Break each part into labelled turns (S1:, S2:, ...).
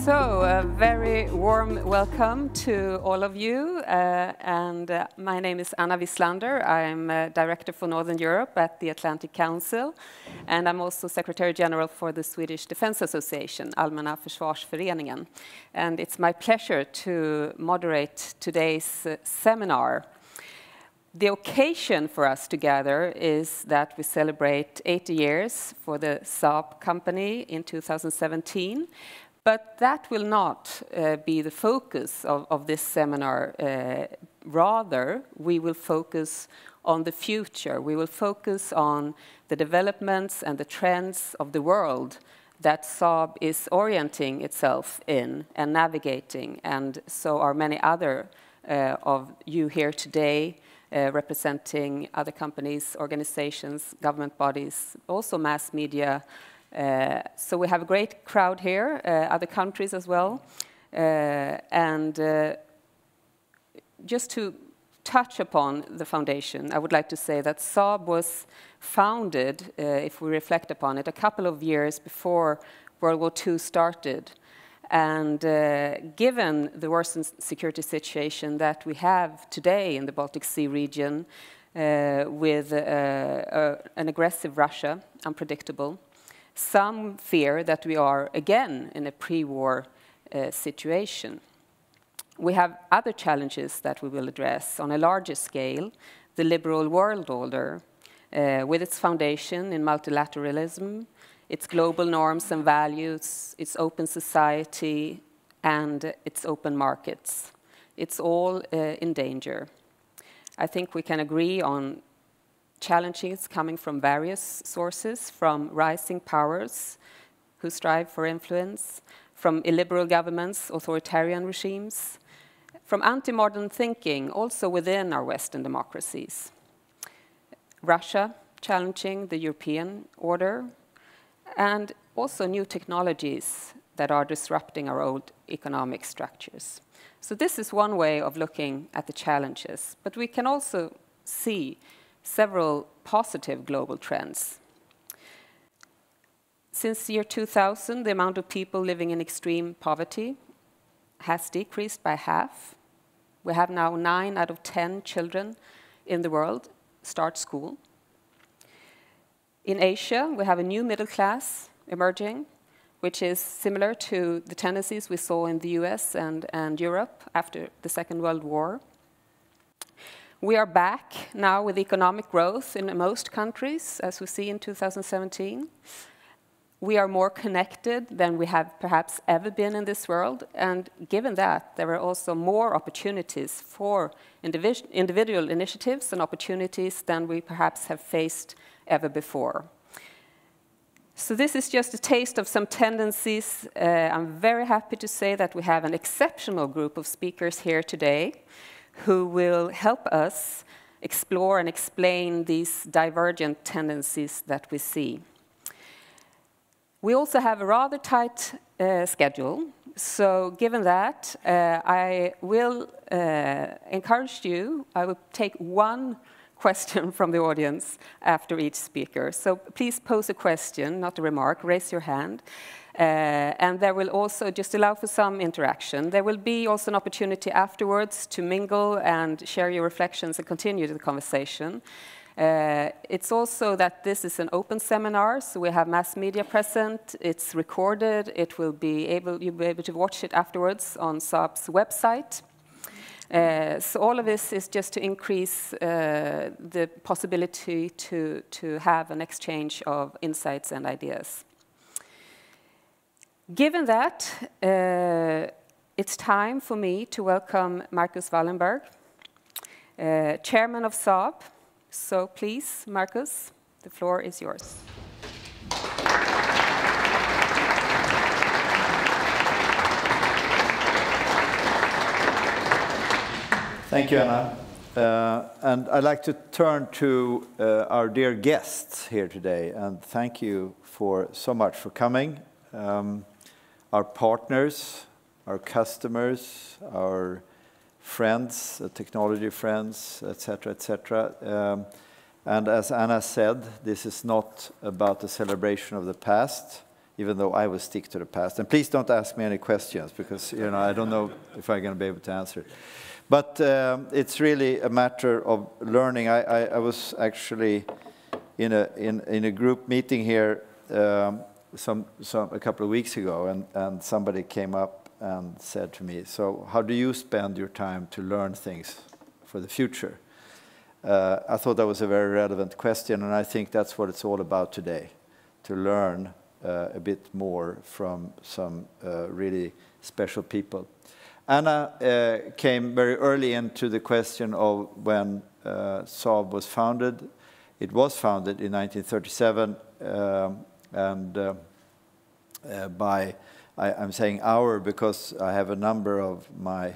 S1: So, a very warm welcome to all of you. My name is Anna Wislander. I'm Director for Northern Europe at the Atlantic Council. And I'm also Secretary General for the Swedish Defence Association, Allmänna Försvarsföreningen. And it's my pleasure to moderate today's seminar. The occasion for us to gather is that we celebrate 80 years for the Saab company in 2017. But that will not be the focus of this seminar. Rather, we will focus on the future. We will focus on the developments and the trends of the world that Saab is orienting itself in and navigating. And so are many other of you here today representing other companies, organizations, government bodies, also mass media. So we have a great crowd here, other countries as well. Just to touch upon the foundation, I would like to say that Saab was founded, if we reflect upon it, a couple of years before World War II started. And given the worsened security situation that we have today in the Baltic Sea region, with an aggressive Russia, unpredictable, some fear that we are again in a pre-war situation. We have other challenges that we will address on a larger scale: the liberal world order, with its foundation in multilateralism, its global norms and values, its open society, and its open markets. It's all in danger. I think we can agree on challenges coming from various sources, from rising powers who strive for influence, from illiberal governments, authoritarian regimes, from anti-modern thinking, also within our Western democracies. Russia challenging the European order, and also new technologies that are disrupting our old economic structures. So this is one way of looking at the challenges, but we can also see several positive global trends. Since the year 2000, the amount of people living in extreme poverty has decreased by half. We have now 9 out of 10 children in the world start school. In Asia, we have a new middle class emerging, which is similar to the tendencies we saw in the US and Europe after the Second World War. We are back now with economic growth in most countries, as we see in 2017. We are more connected than we have perhaps ever been in this world, and given that, there are also more opportunities for individual initiatives and opportunities than we perhaps have faced ever before. So this is just a taste of some tendencies. I'm very happy to say that we have an exceptional group of speakers here today who will help us explore and explain these divergent tendencies that we see. We also have a rather tight schedule, so given that, I will encourage you, I will take one question from the audience after each speaker. So please pose a question, not a remark, raise your hand. And there will also, just allow for some interaction, there will be also an opportunity afterwards to mingle and share your reflections and continue the conversation. It's also that this is an open seminar, so we have mass media present, it's recorded, you'll be able to watch it afterwards on Saab's website. So all of this is just to increase the possibility to have an exchange of insights and ideas. Given that, it's time for me to welcome Marcus Wallenberg, Chairman of Saab. So please, Marcus, the floor is yours.
S2: Thank you, Anna. And I'd like to turn to our dear guests here today, and thank you so much for coming. Our partners, our customers, our friends, technology friends, etc., etc. And as Anna said, this is not about the celebration of the past. even though I will stick to the past. And please don't ask me any questions, because I don't know if I'm going to be able to answer it. But it's really a matter of learning. I was actually in a group meeting here a couple of weeks ago, and somebody came up and said to me, "So how do you spend your time to learn things for the future?" I thought that was a very relevant question, and I think that's what it's all about today, to learn a bit more from some really special people. Anna came very early into the question of when Saab was founded. It was founded in 1937, and I'm saying our because I have a number of my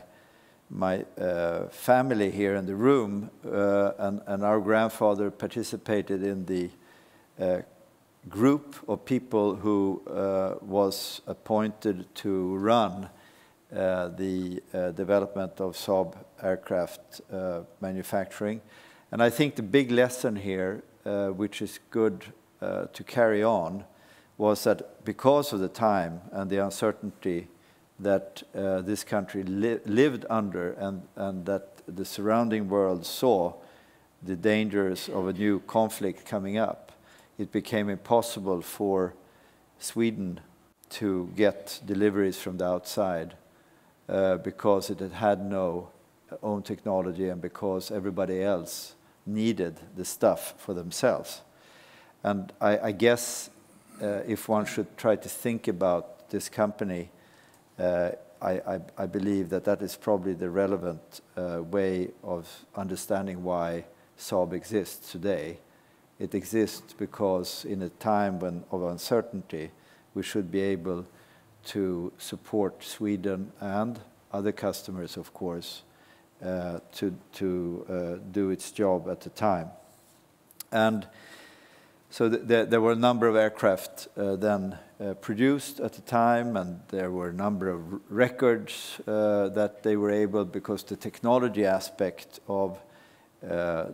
S2: family here in the room, and our grandfather participated in the group of people who was appointed to run the development of Saab aircraft manufacturing. And I think the big lesson here, which is good to carry on, was that because of the time and the uncertainty that this country lived under, and that the surrounding world saw the dangers of a new conflict coming up, it became impossible for Sweden to get deliveries from the outside because it had no own technology, and because everybody else needed the stuff for themselves. And I guess if one should try to think about this company, I believe that is probably the relevant way of understanding why Saab exists today. It exists because in a time of uncertainty, we should be able to support Sweden and other customers, of course, to do its job at the time. And so there were a number of aircraft then produced at the time, and there were a number of records that they were able, because the technology aspect of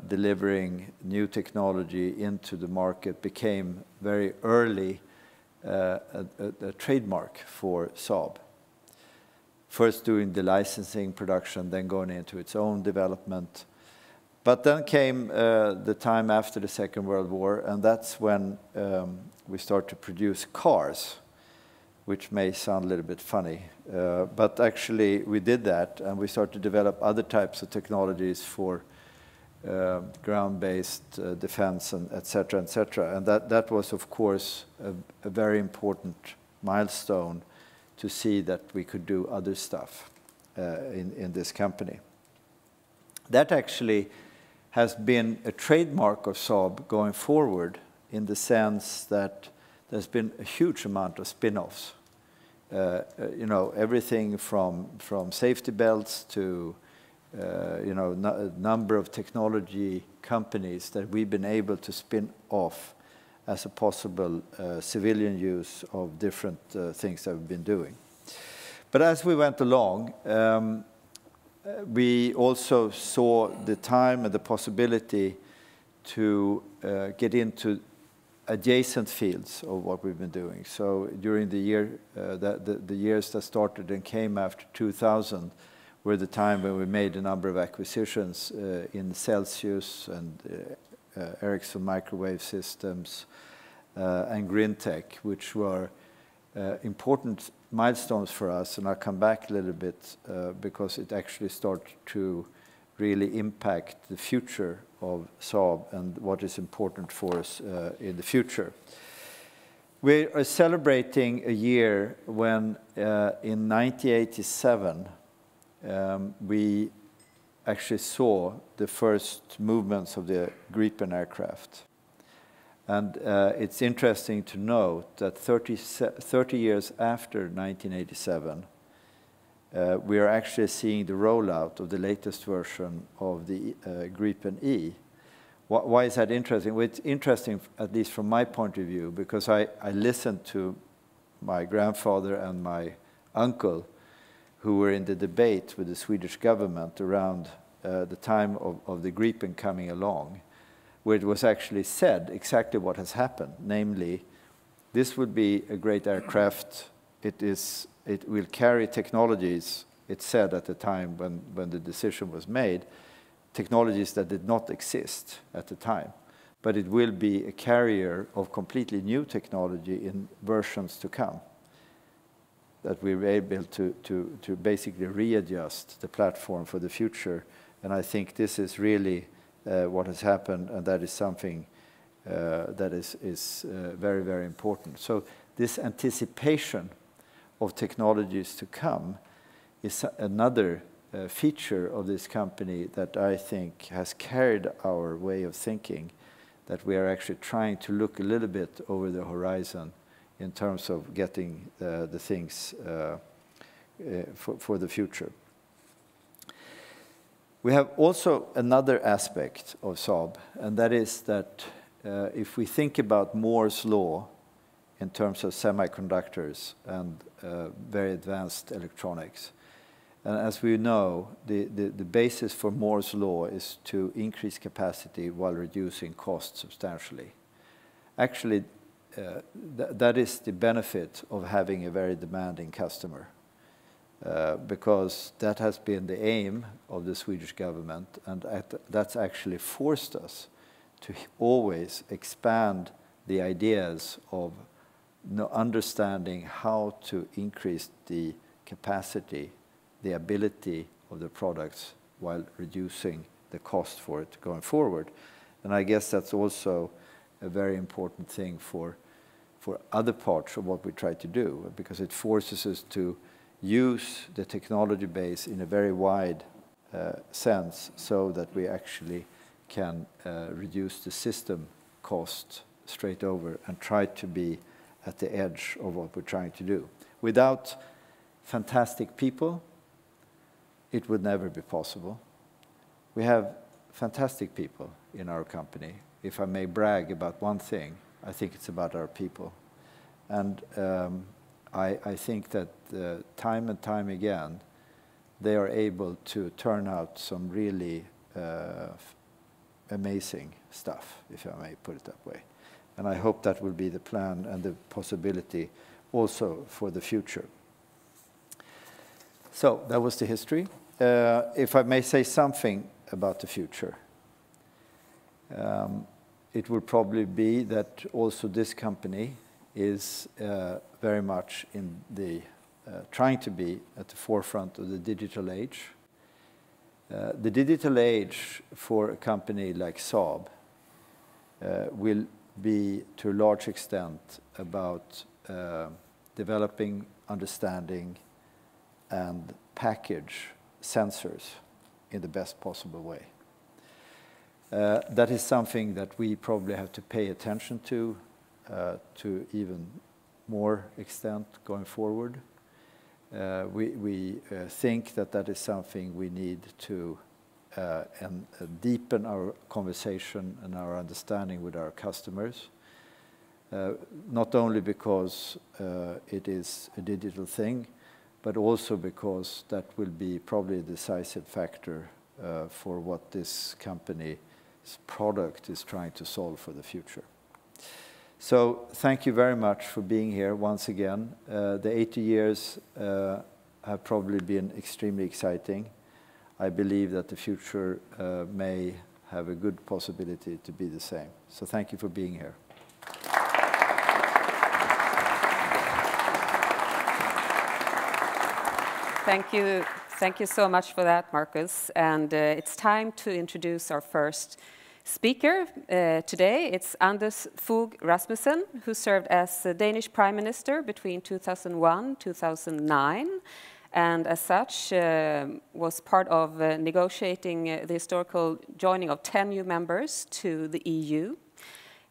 S2: delivering new technology into the market became very early a trademark for Saab. First doing the licensing production, then going into its own development. But then came the time after the Second World War, and that's when we started to produce cars, which may sound a little bit funny. But actually we did that, and we started to develop other types of technologies for ground-based defense, and et cetera, et cetera. And that was, of course, a very important milestone to see that we could do other stuff in this company. That actually has been a trademark of Saab going forward, in the sense that there's been a huge amount of spin-offs. Everything from safety belts to number of technology companies that we've been able to spin off as a possible civilian use of different things that we've been doing. But as we went along, we also saw the time and the possibility to get into adjacent fields of what we've been doing. So during the years that started and came after 2000 were the time when we made a number of acquisitions in Celsius and Ericsson Microwave Systems and Grintech, which were important milestones for us. And I'll come back a little bit because it actually started to really impact the future of Saab and what is important for us in the future. We are celebrating a year when in 1987 we actually saw the first movements of the Gripen aircraft. And it's interesting to note that 30 years after 1987, we are actually seeing the rollout of the latest version of the Gripen E. Why is that interesting? Well, it's interesting, at least from my point of view, because I listened to my grandfather and my uncle, who were in the debate with the Swedish government around the time of the Gripen coming along, where it was actually said exactly what has happened, namely This would be a great aircraft. It will carry technologies, it said at the time when the decision was made, technologies that did not exist at the time. But it will be a carrier of completely new technology in versions to come, that we were able to basically readjust the platform for the future. And I think this is really what has happened, and that is something that is very, very important. So this anticipation of technologies to come is another feature of this company that I think has carried our way of thinking, that we are actually trying to look a little bit over the horizon in terms of getting the things for the future. We have also another aspect of Saab, and that is that if we think about Moore's law in terms of semiconductors and very advanced electronics, and as we know, the basis for Moore's law is to increase capacity while reducing costs substantially. Actually, that is the benefit of having a very demanding customer, because that has been the aim of the Swedish government, and that's actually forced us to always expand the ideas of understanding how to increase the capacity, the ability of the products while reducing the cost for it going forward. And I guess that's also a very important thing for other parts of what we try to do, because it forces us to use the technology base in a very wide sense, so that we actually can reduce the system cost straight over and try to be at the edge of what we're trying to do. Without fantastic people, it would never be possible. We have fantastic people in our company. If I may brag about one thing, I think it's about our people. And I think that time and time again, they are able to turn out some really amazing stuff, if I may put it that way. And I hope that will be the plan and the possibility also for the future. So that was the history. If I may say something about the future, it will probably be that also this company is very much in the trying to be at the forefront of the digital age. The digital age for a company like Saab will be to a large extent about developing, understanding, and package sensors in the best possible way. That is something that we probably have to pay attention to even more extent going forward. We think that is something we need to deepen our conversation and our understanding with our customers, not only because it is a digital thing, but also because that will be probably a decisive factor for what this company's product is trying to solve for the future. So thank you very much for being here once again. The 80 years have probably been extremely exciting. I believe that the future may have a good possibility to be the same. So thank you for being here.
S1: Thank you so much for that, Marcus. And it's time to introduce our first speaker today. It's Anders Fogh Rasmussen, who served as the Danish Prime Minister between 2001-2009, and as such was part of negotiating the historical joining of 10 new members to the EU.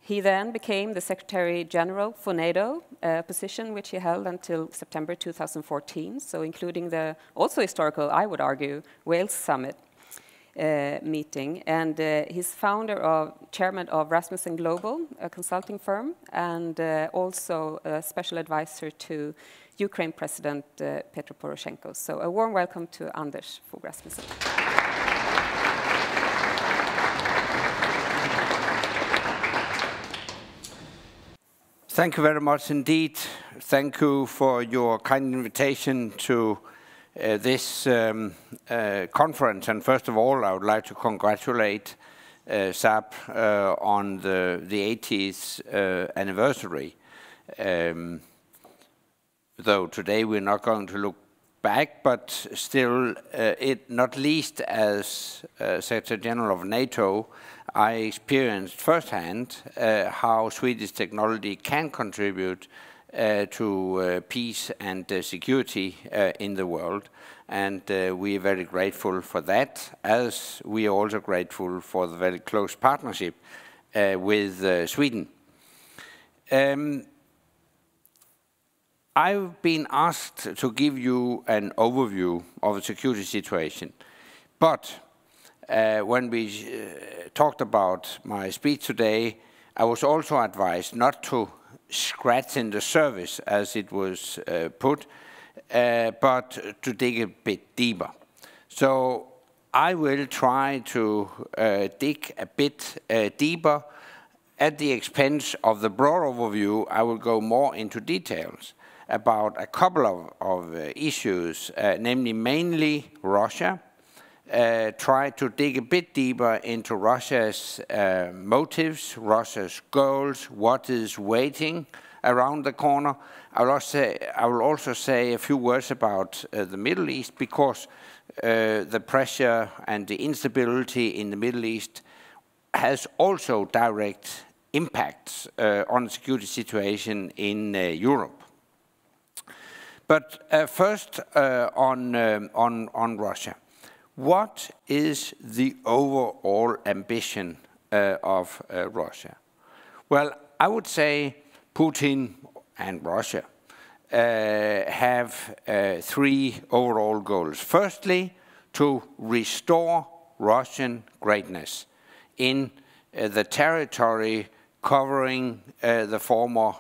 S1: He then became the Secretary General for NATO, a position which he held until September 2014, so including the also historical, I would argue, Wales Summit meeting. And he's chairman of Rasmussen Global, a consulting firm, and also a special advisor to Ukraine President Petro Poroshenko. So a warm welcome to Anders Fogh Rasmussen.
S3: Thank you very much indeed. Thank you for your kind invitation to this conference. And first of all, I would like to congratulate Saab on the 80th anniversary. Though today we're not going to look back, but still, not least as Secretary General of NATO, I experienced firsthand how Swedish technology can contribute to peace and security in the world. And we are very grateful for that, as we are also grateful for the very close partnership with Sweden. I've been asked to give you an overview of the security situation, but when we talked about my speech today, I was also advised not to scratch in the surface, as it was put, but to dig a bit deeper. So I will try to dig a bit deeper. At the expense of the broad overview, I will go more into details about a couple of issues, namely mainly Russia. Try to dig a bit deeper into Russia's motives, Russia's goals, what is waiting around the corner. I will also say a few words about the Middle East, because the pressure and the instability in the Middle East has also direct impacts on the security situation in Europe. But first on Russia. What is the overall ambition of Russia? Well, I would say Putin and Russia have three overall goals. Firstly, to restore Russian greatness in the territory covering the former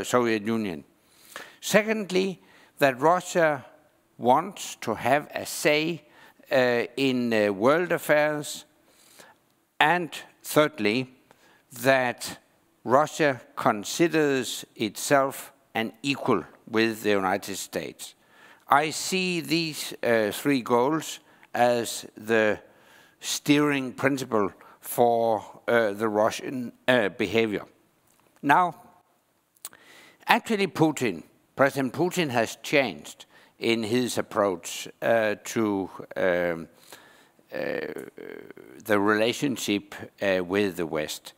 S3: Soviet Union. Secondly, that Russia wants to have a say in world affairs. And thirdly, that Russia considers itself an equal with the United States. I see these three goals as the steering principle for the Russian behavior. Now, actually President Putin has changed in his approach to the relationship with the West.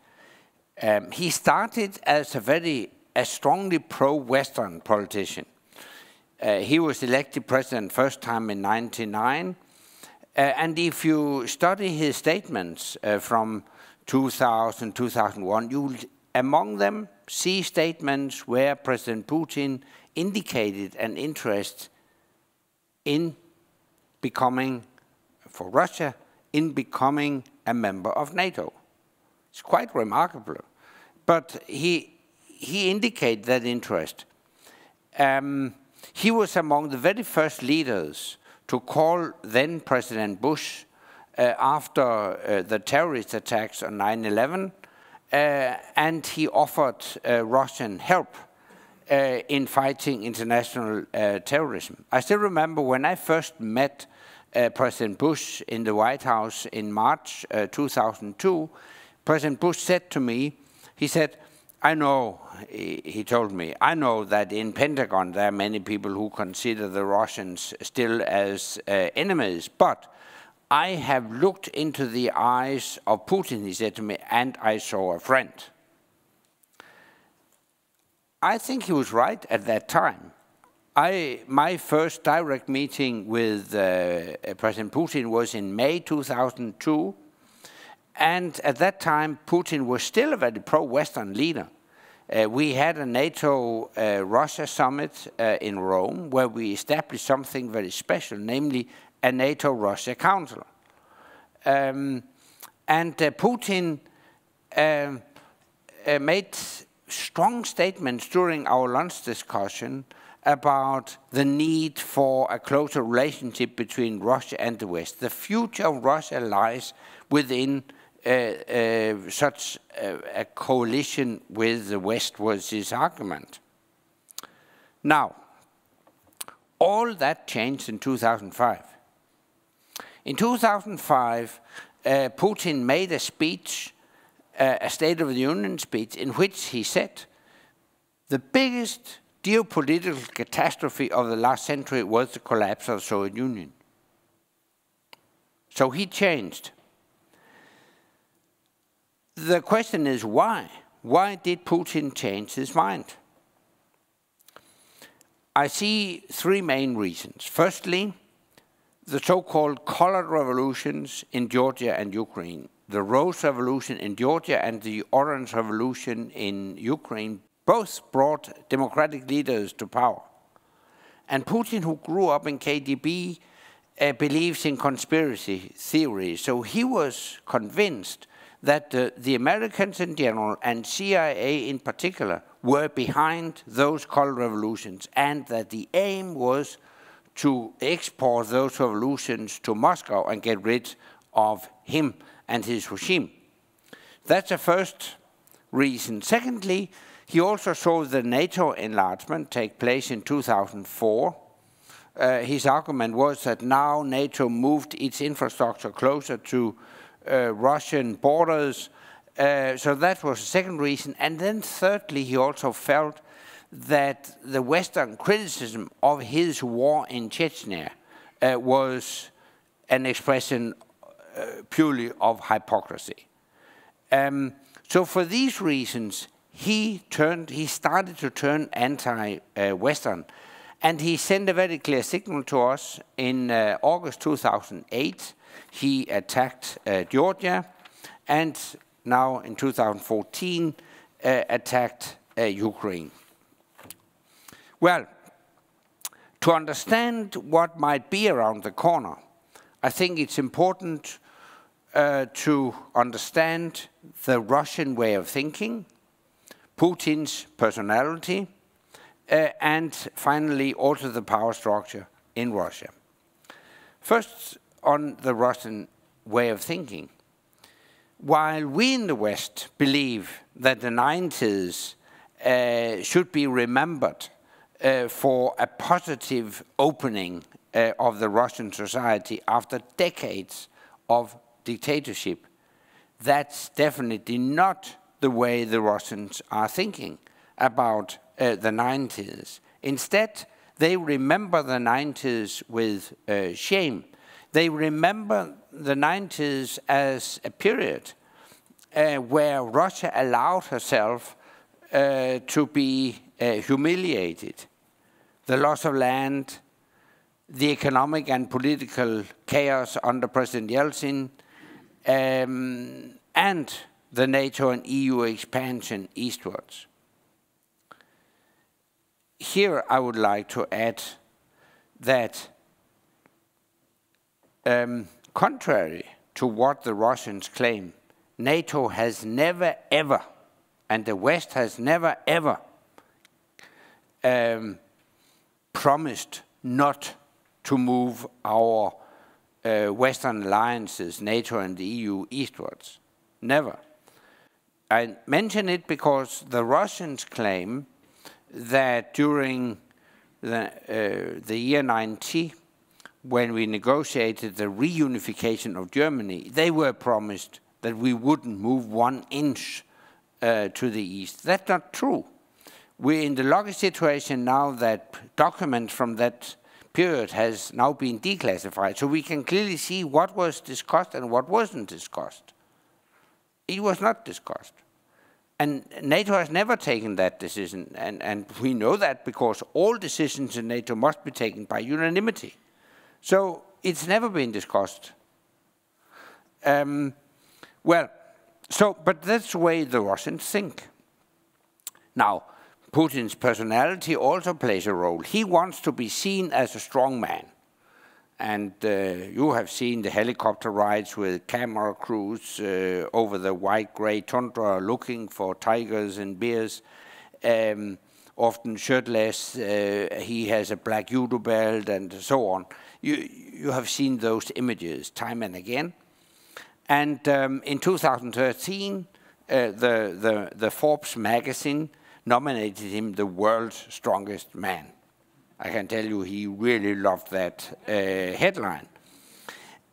S3: He started as a strongly pro-Western politician. He was elected president first time in 1999. And if you study his statements from 2000, 2001, you'll among them see statements where President Putin indicated an interest in becoming, for Russia, in becoming a member of NATO. It's quite remarkable. But he indicated that interest. He was among the very first leaders to call then President Bush after the terrorist attacks on 9/11, and he offered Russian help in fighting international terrorism. I still remember when I first met President Bush in the White House in March 2002, President Bush said to me, he said, I know, he told me, I know that in Pentagon there are many people who consider the Russians still as enemies, but I have looked into the eyes of Putin, he said to me, and I saw a friend. I think he was right at that time. My first direct meeting with President Putin was in May 2002, and at that time Putin was still a very pro-Western leader. We had a NATO-Russia summit in Rome where we established something very special, namely a NATO-Russia Council. Putin made strong statements during our lunch discussion about the need for a closer relationship between Russia and the West. The future of Russia lies within such a coalition with the West was his argument. Now, all that changed in 2005. In 2005, Putin made a speech, a State of the Union speech, in which he said, the biggest geopolitical catastrophe of the last century was the collapse of the Soviet Union. So he changed. The question is why? Why did Putin change his mind? I see three main reasons. Firstly, the so-called colored revolutions in Georgia and Ukraine. The Rose Revolution in Georgia and the Orange Revolution in Ukraine both brought democratic leaders to power. And Putin, who grew up in KGB, believes in conspiracy theories. So he was convinced that the Americans in general and CIA in particular were behind those colored revolutions, and that the aim was to export those revolutions to Moscow and get rid of him and his regime. That's the first reason. Secondly, he also saw the NATO enlargement take place in 2004. His argument was that now NATO moved its infrastructure closer to Russian borders. So that was the second reason. And then thirdly, he also felt that the Western criticism of his war in Chechnya was an expression purely of hypocrisy. So for these reasons, he started to turn anti-Western. And he sent a very clear signal to us in August 2008. He attacked Georgia, and now in 2014 attacked Ukraine. Well, to understand what might be around the corner, I think it's important to understand the Russian way of thinking, Putin's personality, and finally also the power structure in Russia. First, on the Russian way of thinking. While we in the West believe that the 90s should be remembered for a positive opening of the Russian society after decades of dictatorship, that's definitely not the way the Russians are thinking about the 90s. Instead, they remember the 90s with shame. They remember the 90s as a period where Russia allowed herself to be humiliated. The loss of land, the economic and political chaos under President Yeltsin, and the NATO and EU expansion eastwards. Here I would like to add that contrary to what the Russians claim, NATO has never ever, and the West has never ever promised not to move our Western alliances, NATO and the EU, eastwards. Never. I mention it because the Russians claim that during the year 90, when we negotiated the reunification of Germany, they were promised that we wouldn't move 1 inch to the east. That's not true. We're in the lucky situation now that documents from that period has now been declassified, so we can clearly see what was discussed and what wasn't discussed. It was not discussed. And NATO has never taken that decision, and we know that because all decisions in NATO must be taken by unanimity. So it's never been discussed. But that's the way the Russians think. Now, Putin's personality also plays a role. He wants to be seen as a strong man. And you have seen the helicopter rides with camera crews over the white-gray tundra looking for tigers and bears, often shirtless. He has a black judo belt and so on. You have seen those images time and again. And in 2013, the Forbes magazine nominated him the world's strongest man. I can tell you he really loved that headline.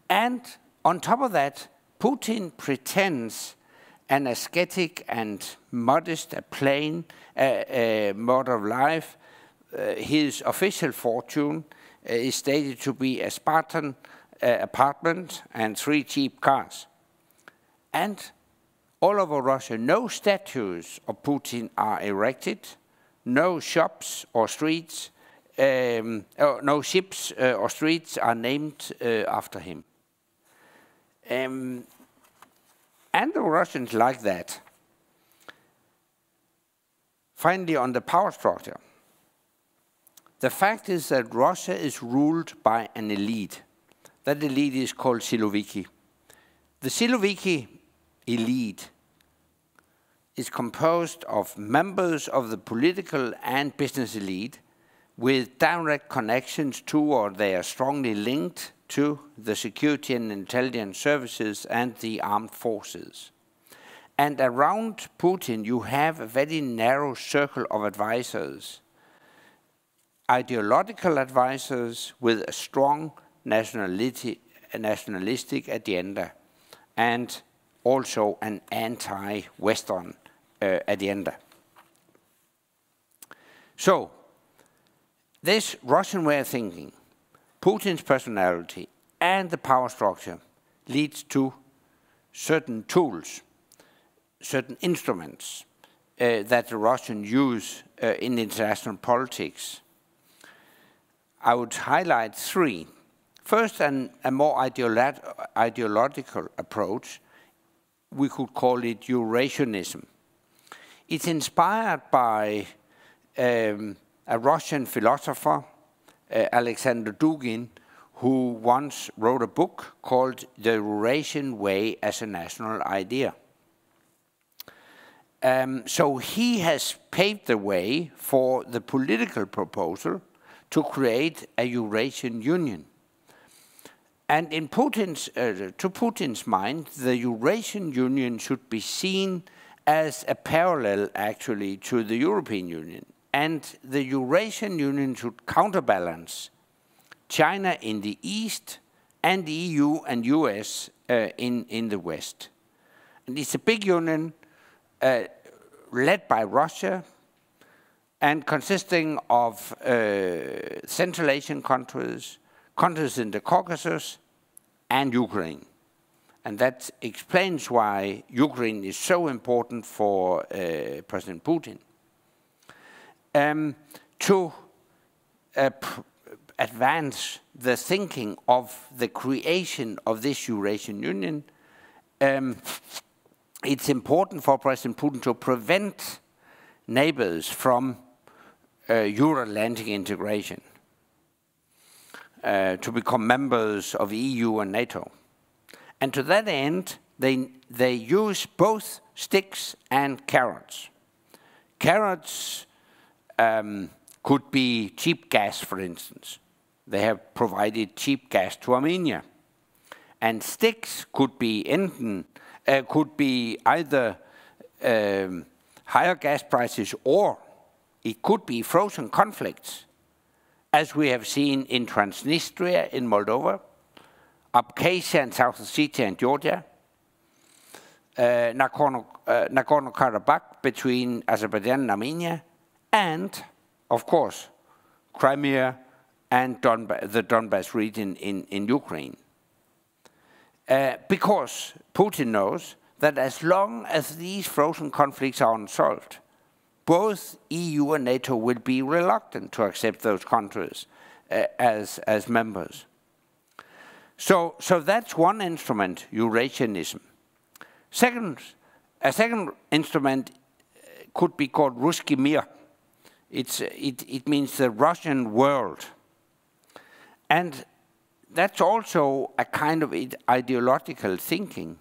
S3: And on top of that, Putin pretends an ascetic and modest, a plain mode of life. His official fortune is stated to be a Spartan apartment and 3 cheap cars. And all over Russia, no statues of Putin are erected, no shops or streets, no ships or streets are named after him. And the Russians like that. Finally, on the power structure. The fact is that Russia is ruled by an elite. That elite is called Siloviki. The Siloviki elite is composed of members of the political and business elite with direct connections to, or they are strongly linked to, the security and intelligence services and the armed forces. And around Putin, you have a very narrow circle of advisors, ideological advisors with a strong nationalistic agenda and also an anti-Western agenda. So, this Russian way of thinking, Putin's personality and the power structure leads to certain tools, certain instruments that the Russians use in international politics. I would highlight 3. First, a more ideological approach, we could call it Eurasianism. It's inspired by a Russian philosopher, Alexander Dugin, who once wrote a book called The Eurasian Way as a National Idea. So he has paved the way for the political proposal to create a Eurasian Union. And in to Putin's mind, the Eurasian Union should be seen as a parallel, actually, to the European Union. And the Eurasian Union should counterbalance China in the east and the EU and US in the west. And it's a big union led by Russia and consisting of Central Asian countries, countries in the Caucasus, and Ukraine. And that explains why Ukraine is so important for President Putin. To advance the thinking of the creation of this Eurasian Union, it's important for President Putin to prevent neighbors from Euro-Atlantic integration, to become members of EU and NATO. And to that end, they use both sticks and carrots. Carrots could be cheap gas, for instance. They have provided cheap gas to Armenia. And sticks could be either higher gas prices, or it could be frozen conflicts, as we have seen in Transnistria in Moldova, Abkhazia and South Ossetia and Georgia, Nagorno-Karabakh between Azerbaijan and Armenia, and, of course, Crimea and the Donbas region in Ukraine. Because Putin knows that as long as these frozen conflicts are unsolved, both EU and NATO will be reluctant to accept those countries as members. So that's one instrument, Eurasianism. A second instrument could be called Ruski Mir. It means the Russian world. And that's also a kind of ideological thinking.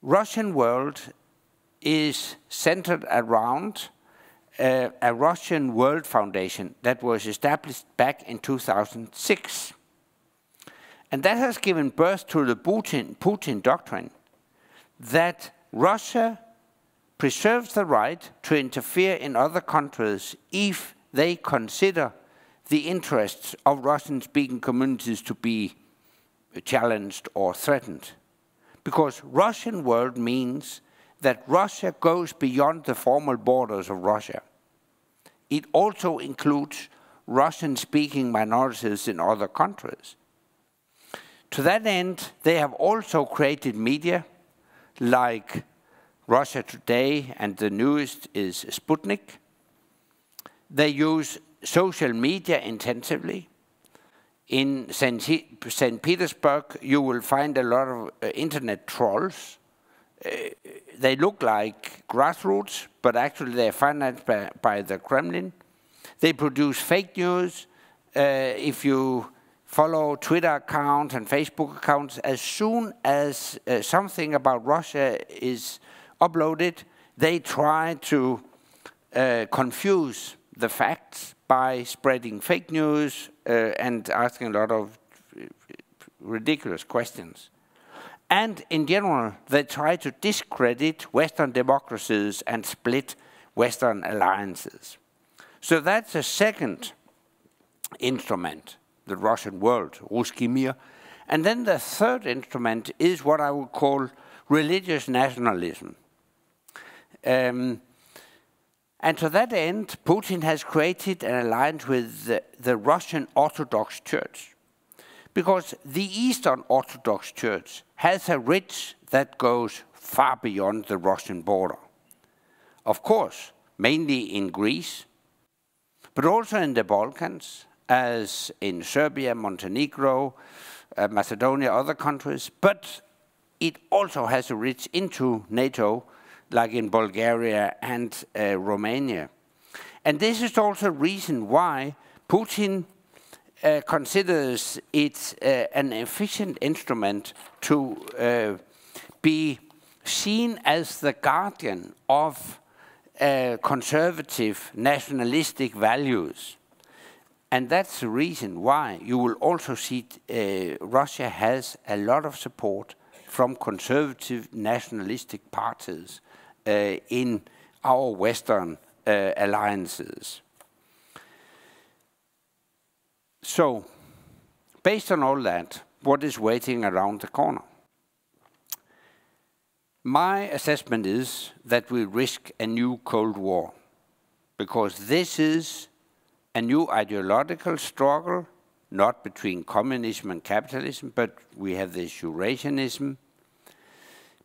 S3: Russian world is centered around a Russian World Foundation that was established back in 2006. And that has given birth to the Putin doctrine, that Russia preserves the right to interfere in other countries if they consider the interests of Russian-speaking communities to be challenged or threatened. Because Russian world means that Russia goes beyond the formal borders of Russia. It also includes Russian-speaking minorities in other countries. To that end, they have also created media like Russia Today, and the newest is Sputnik. They use social media intensively. In St. Petersburg, you will find a lot of internet trolls. They look like grassroots, but actually they're financed by the Kremlin. They produce fake news. If you follow Twitter accounts and Facebook accounts, as soon as something about Russia is uploaded, they try to confuse the facts by spreading fake news and asking a lot of ridiculous questions. And in general, they try to discredit Western democracies and split Western alliances. So that's a second instrument, the Russian world, Ruski Mir. And then the third instrument is what I would call religious nationalism. And to that end, Putin has created an alliance with the Russian Orthodox Church. Because the Eastern Orthodox Church has a reach that goes far beyond the Russian border. Of course, mainly in Greece, but also in the Balkans, as in Serbia, Montenegro, Macedonia, other countries. But it also has a reach into NATO, like in Bulgaria and Romania. And this is also a reason why Putin considers it an efficient instrument to be seen as the guardian of conservative nationalistic values. And that's the reason why you will also see Russia has a lot of support from conservative nationalistic parties in our Western alliances. So, based on all that, what is waiting around the corner? My assessment is that we risk a new Cold War, because this is a new ideological struggle, not between communism and capitalism, but we have this Eurasianism.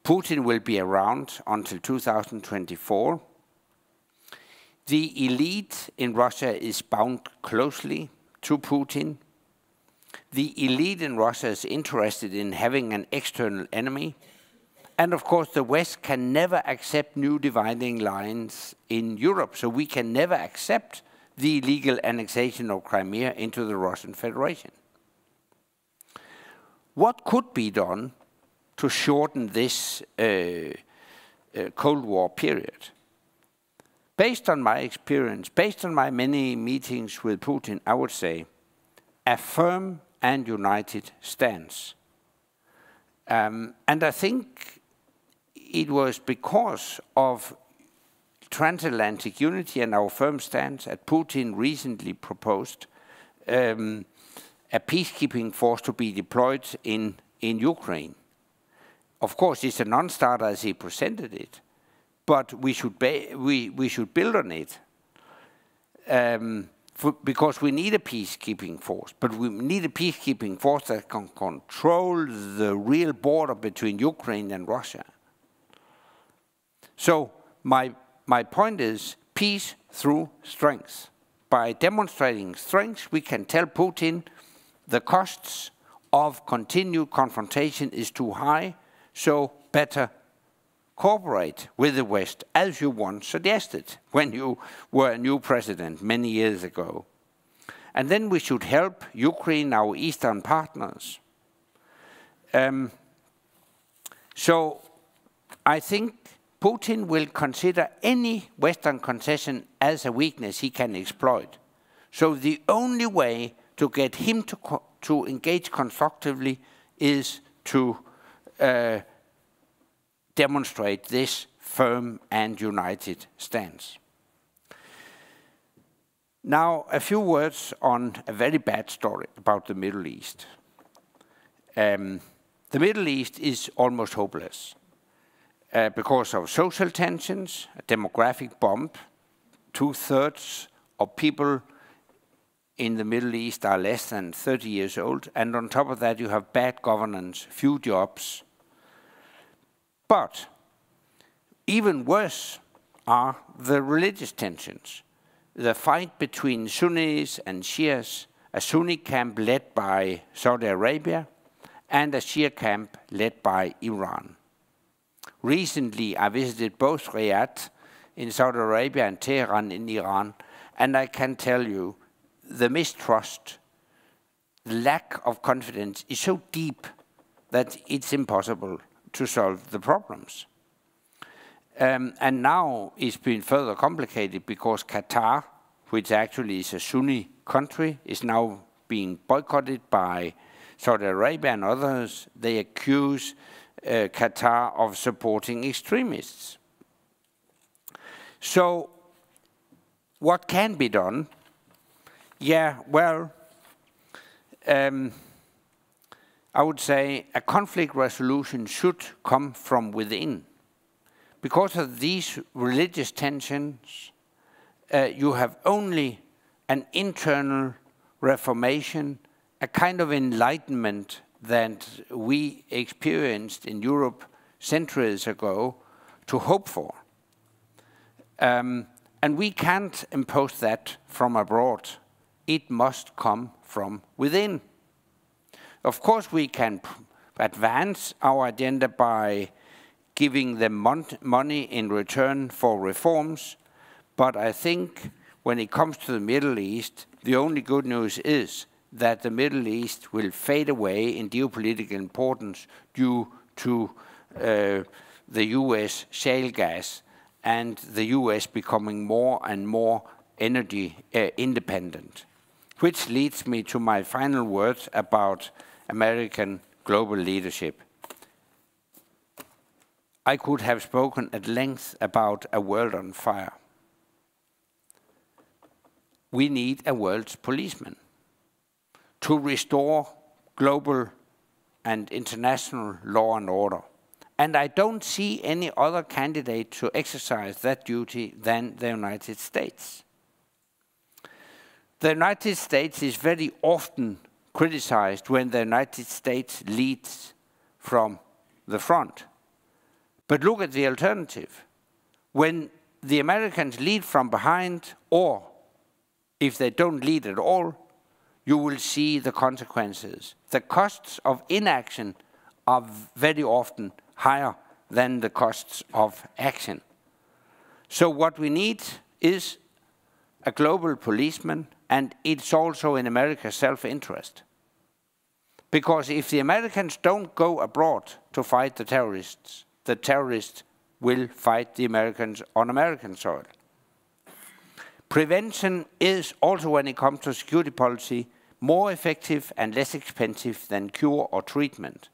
S3: Putin will be around until 2024. The elite in Russia is bound closely to Putin. The elite in Russia is interested in having an external enemy. And of course, the West can never accept new dividing lines in Europe, so we can never accept the illegal annexation of Crimea into the Russian Federation. What could be done to shorten this Cold War period? Based on my experience, based on my many meetings with Putin, I would say a firm and united stance. And I think it was because of transatlantic unity and our firm stance that Putin recently proposed a peacekeeping force to be deployed in Ukraine. Of course, it's a non-starter as he presented it, but we should build on it because we need a peacekeeping force. But we need a peacekeeping force that can control the real border between Ukraine and Russia. So my point is peace through strength. By demonstrating strength, we can tell Putin the costs of continued confrontation is too high, so better cooperate with the West, as you once suggested when you were a new president many years ago. And then we should help Ukraine, our Eastern partners. So I think Putin will consider any Western concession as a weakness he can exploit. So the only way to get him to engage constructively is to demonstrate this firm and united stance. Now, a few words on a very bad story about the Middle East. The Middle East is almost hopeless because of social tensions, a demographic bomb. 2/3 of people in the Middle East are less than 30 years old, and on top of that you have bad governance, few jobs. But even worse are the religious tensions. The fight between Sunnis and Shias, a Sunni camp led by Saudi Arabia and a Shia camp led by Iran. Recently, I visited both Riyadh in Saudi Arabia and Tehran in Iran, and I can tell you the mistrust, the lack of confidence is so deep that it's impossible to solve the problems. And now it's been further complicated because Qatar, which actually is a Sunni country, is now being boycotted by Saudi Arabia and others. They accuse Qatar of supporting extremists. So what can be done? Yeah, well, I would say a conflict resolution should come from within. Because of these religious tensions, you have only an internal reformation, a kind of enlightenment that we experienced in Europe centuries ago to hope for. And we can't impose that from abroad. It must come from within. Of course, we can advance our agenda by giving them money in return for reforms, but I think when it comes to the Middle East, the only good news is that the Middle East will fade away in geopolitical importance due to the US shale gas and the US becoming more and more energy independent. Which leads me to my final words about American global leadership. I could have spoken at length about a world on fire. We need a world's policeman to restore global and international law and order. And I don't see any other candidate to exercise that duty than the United States. The United States is very often criticized when the United States leads from the front. But look at the alternative. When the Americans lead from behind, or if they don't lead at all, you will see the consequences. The costs of inaction are very often higher than the costs of action. So what we need is a global policeman, and it's also in America's self-interest. Because if the Americans don't go abroad to fight the terrorists will fight the Americans on American soil. Prevention is also, when it comes to security policy, more effective and less expensive than cure or treatment.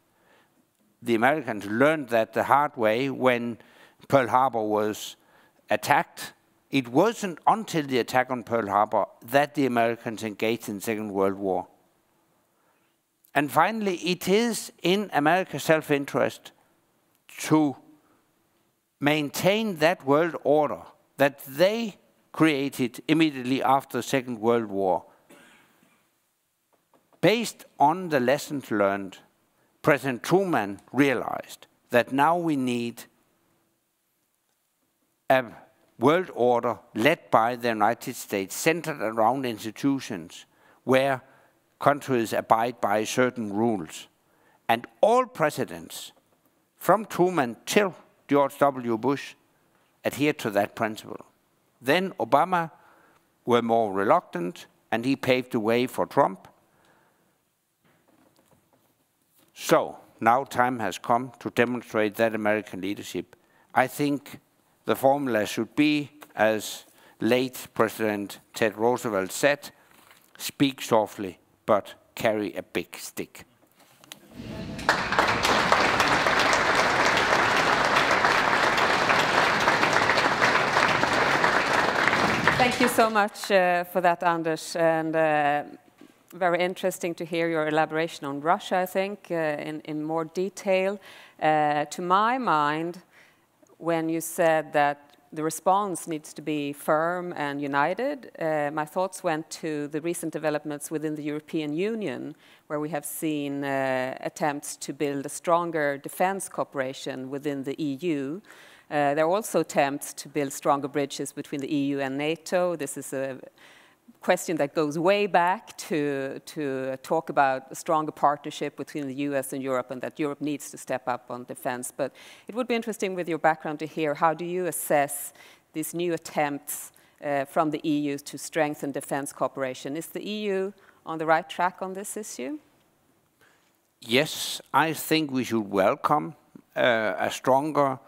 S3: The Americans learned that the hard way when Pearl Harbor was attacked. It wasn't until the attack on Pearl Harbor that the Americans engaged in the Second World War. And finally, it is in America's self-interest to maintain that world order that they created immediately after the Second World War. Based on the lessons learned, President Truman realized that now we need a world order led by the United States, centered around institutions where countries abide by certain rules. And all presidents, from Truman till George W. Bush, adhered to that principle. Then Obama were more reluctant, and he paved the way for Trump. So now time has come to demonstrate that American leadership. I think the formula should be, as late President Ted Roosevelt said, speak softly, but carry a big stick.
S1: Thank you so much for that, Anders, and very interesting to hear your elaboration on Russia, I think, in more detail. To my mind, when you said that the response needs to be firm and united, my thoughts went to the recent developments within the European Union, where we have seen attempts to build a stronger defense cooperation within the EU. There are also attempts to build stronger bridges between the EU and NATO. This is a question that goes way back to talk about a stronger partnership between the US and Europe, and that Europe needs to step up on defense. But it would be interesting with your background to hear, how do you assess these new attempts from the EU to strengthen defense cooperation? Is the EU on the right track on this issue?
S3: Yes, I think we should welcome a stronger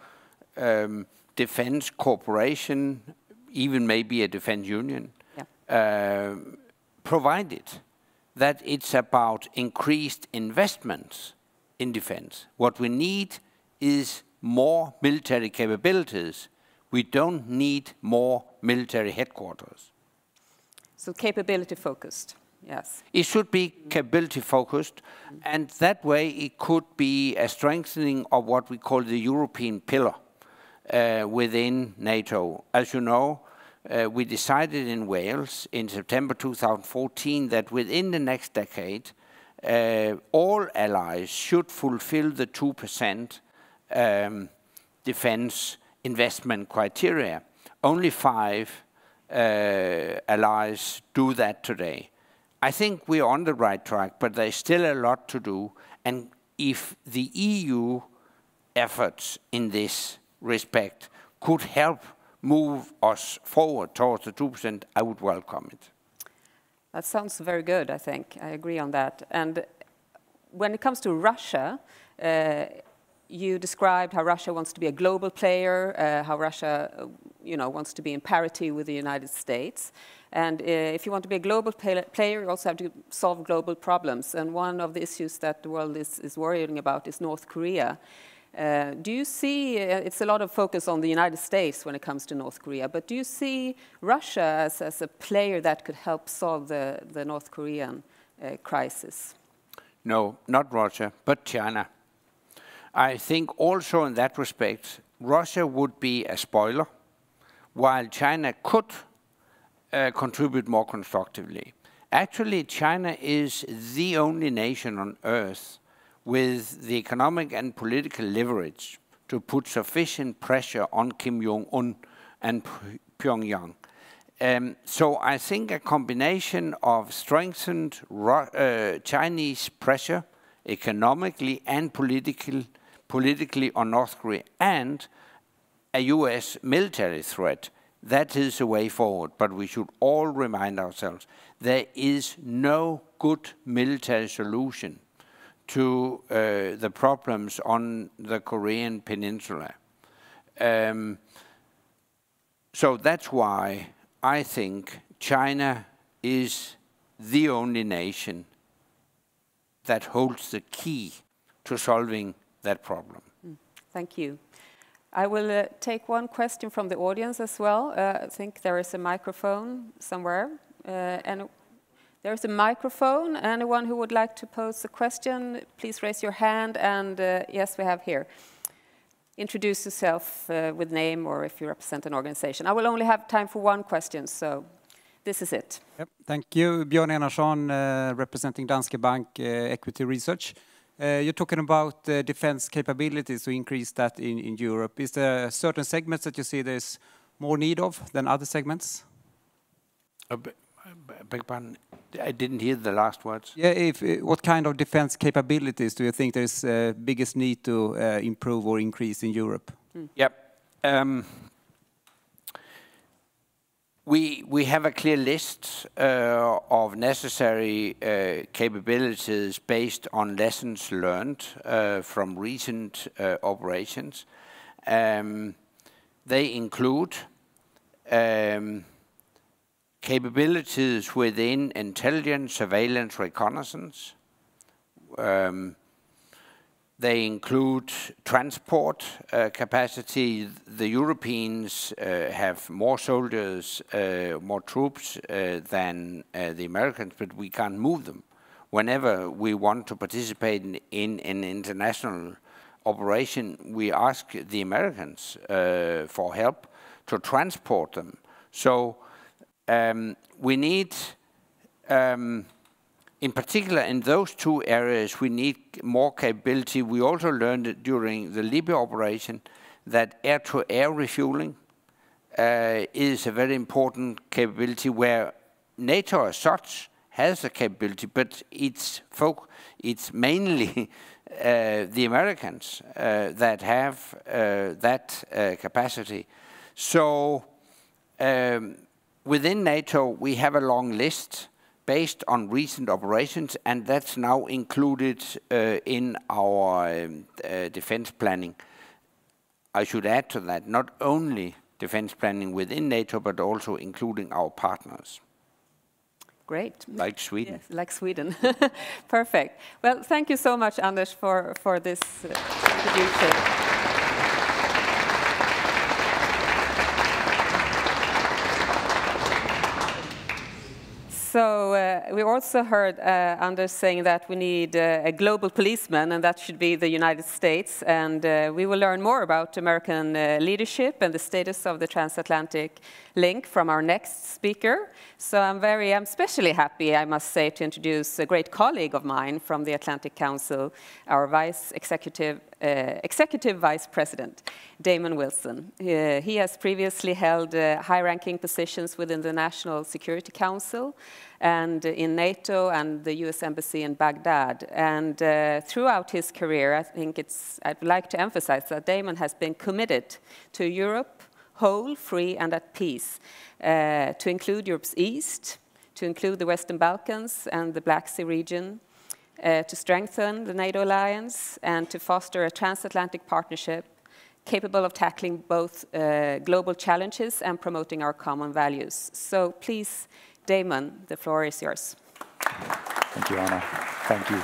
S3: defense cooperation, even maybe a defense union. Provided that it's about increased investments in defense. What we need is more military capabilities. We don't need more military headquarters.
S1: So capability focused, yes.
S3: It should be capability focused, and that way it could be a strengthening of what we call the European pillar within NATO. As you know, we decided in Wales in September 2014 that within the next decade, all allies should fulfill the 2% defense investment criteria. Only 5 allies do that today. I think we're on the right track, but there's still a lot to do. And if the EU efforts in this respect could help move us forward towards the 2%, I would welcome it.
S1: That sounds very good, I think. I agree on that. And when it comes to Russia, you described how Russia wants to be a global player, how Russia wants to be in parity with the United States. And if you want to be a global player, you also have to solve global problems. And one of the issues that the world is worrying about is North Korea. Do you see, it's a lot of focus on the United States when it comes to North Korea, but do you see Russia as a player that could help solve the North Korean crisis?
S3: No, not Russia, but China. I think also in that respect, Russia would be a spoiler, while China could contribute more constructively. Actually, China is the only nation on earth with the economic and political leverage to put sufficient pressure on Kim Jong-un and Pyongyang. So I think a combination of strengthened Chinese pressure, economically and politically on North Korea, and a US military threat, that is the way forward. But we should all remind ourselves, there is no good military solution to the problems on the Korean peninsula. So that's why I think China is the only nation that holds the key to solving that problem.
S1: Thank you. I will take one question from the audience as well. I think there is a microphone somewhere. And there's a microphone. Anyone who would like to pose a question, please raise your hand. And yes, we have here. Introduce yourself with name or if you represent an organization. I will only have time for one question, so this is it.
S4: Yep. Thank you. Björn Enarsson, representing Danske Bank Equity Research. You're talking about defense capabilities to increase that in Europe. Is there certain segments that you see there's more need of than other segments?
S3: Beg pardon, I didn't hear the last words.
S4: Yeah, what kind of defense capabilities do you think there's biggest need to improve or increase in Europe?
S3: Yep. We have a clear list of necessary capabilities based on lessons learned from recent operations. They include capabilities within intelligence, surveillance, reconnaissance. They include transport capacity. The Europeans have more soldiers, more troops than the Americans, but we can't move them. Whenever we want to participate in an international operation, we ask the Americans for help to transport them. So we need, in particular in those two areas, we need more capability. We also learned that during the Libya operation that air-to-air refueling is a very important capability where NATO as such has a capability, but it's mainly the Americans that have that capacity. So within NATO, we have a long list based on recent operations, and that's now included in our defense planning. I should add to that, not only defense planning within NATO, but also including our partners.
S1: Great.
S3: Like Sweden.
S1: Yes, like Sweden. Perfect. Well, thank you so much, Anders, for this introduction. So we also heard Anders saying that we need a global policeman, and that should be the United States. And we will learn more about American leadership and the status of the transatlantic link from our next speaker. So I'm especially happy, I must say, to introduce a great colleague of mine from the Atlantic Council, our Executive Vice President, Damon Wilson. He has previously held high-ranking positions within the National Security Council and in NATO and the US Embassy in Baghdad. And throughout his career, I'd like to emphasize that Damon has been committed to Europe, whole, free, and at peace, to include Europe's East, to include the Western Balkans and the Black Sea region, to strengthen the NATO alliance, and to foster a transatlantic partnership capable of tackling both global challenges and promoting our common values. So please, Damon, the floor is yours.
S5: Thank you, Anna. Thank you.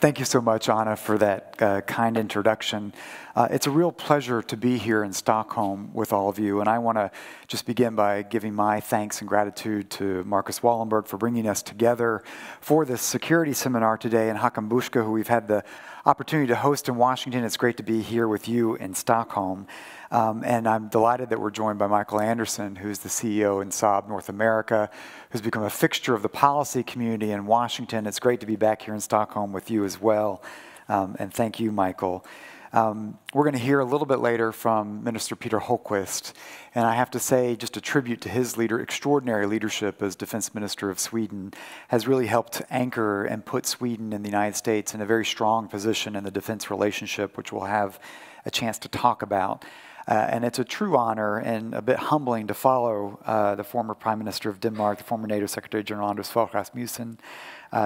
S5: Thank you so much, Anna, for that kind introduction. It's a real pleasure to be here in Stockholm with all of you, and I want to just begin by giving my thanks and gratitude to Marcus Wallenberg for bringing us together for this security seminar today, and Håkan Buska, who we've had the opportunity to host in Washington. It's great to be here with you in Stockholm. And I'm delighted that we're joined by Michael Anderson, who's the CEO in Saab North America, who's become a fixture of the policy community in Washington. It's great to be back here in Stockholm with you as well. And thank you, Michael. We're going to hear a little bit later from Minister Peter Hultqvist. And I have to say, just a tribute to his extraordinary leadership as Defense Minister of Sweden has really helped anchor and put Sweden and the United States in a very strong position in the defense relationship, which we'll have a chance to talk about. And it's a true honor and a bit humbling to follow the former Prime Minister of Denmark, the former NATO Secretary General Anders Fogh Rasmussen.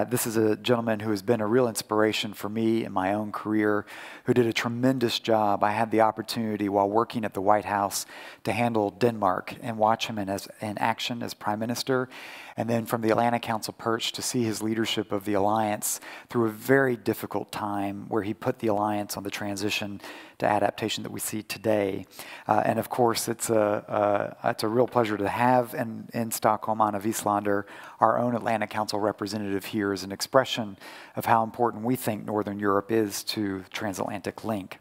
S5: This is a gentleman who has been a real inspiration for me in my own career, who did a tremendous job. I had the opportunity while working at the White House to handle Denmark and watch him in action as Prime Minister, and then from the Atlantic Council perch to see his leadership of the alliance through a very difficult time where he put the alliance on the transition to adaptation that we see today. And of course, it's a real pleasure to have in Stockholm Anna Wieslander, our own Atlantic Council representative here, as an expression of how important we think Northern Europe is to Transatlantic link.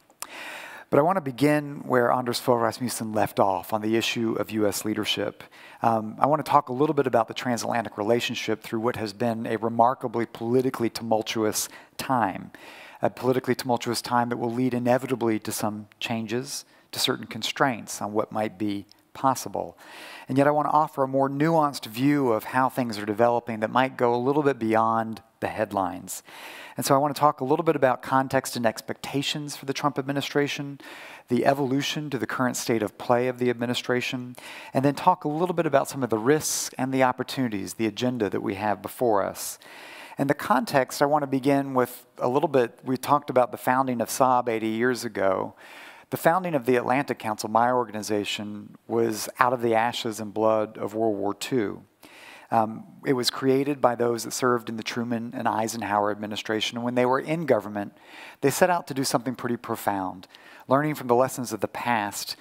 S5: But I want to begin where Anders Fogh Rasmussen left off on the issue of U.S. leadership. I want to talk a little bit about the transatlantic relationship through what has been a remarkably politically tumultuous time. A politically tumultuous time that will lead inevitably to some changes, to certain constraints on what might be possible. And yet I want to offer a more nuanced view of how things are developing that might go a little bit beyond the headlines. And so I want to talk a little bit about context and expectations for the Trump administration, the evolution to the current state of play of the administration, and then talk a little bit about some of the risks and the opportunities, the agenda that we have before us. And the context, I want to begin with a little bit, we talked about the founding of Saab 80 years ago. The founding of the Atlantic Council, my organization, was out of the ashes and blood of World War II. It was created by those that served in the Truman and Eisenhower administration. And when they were in government, they set out to do something pretty profound, learning from the lessons of the past,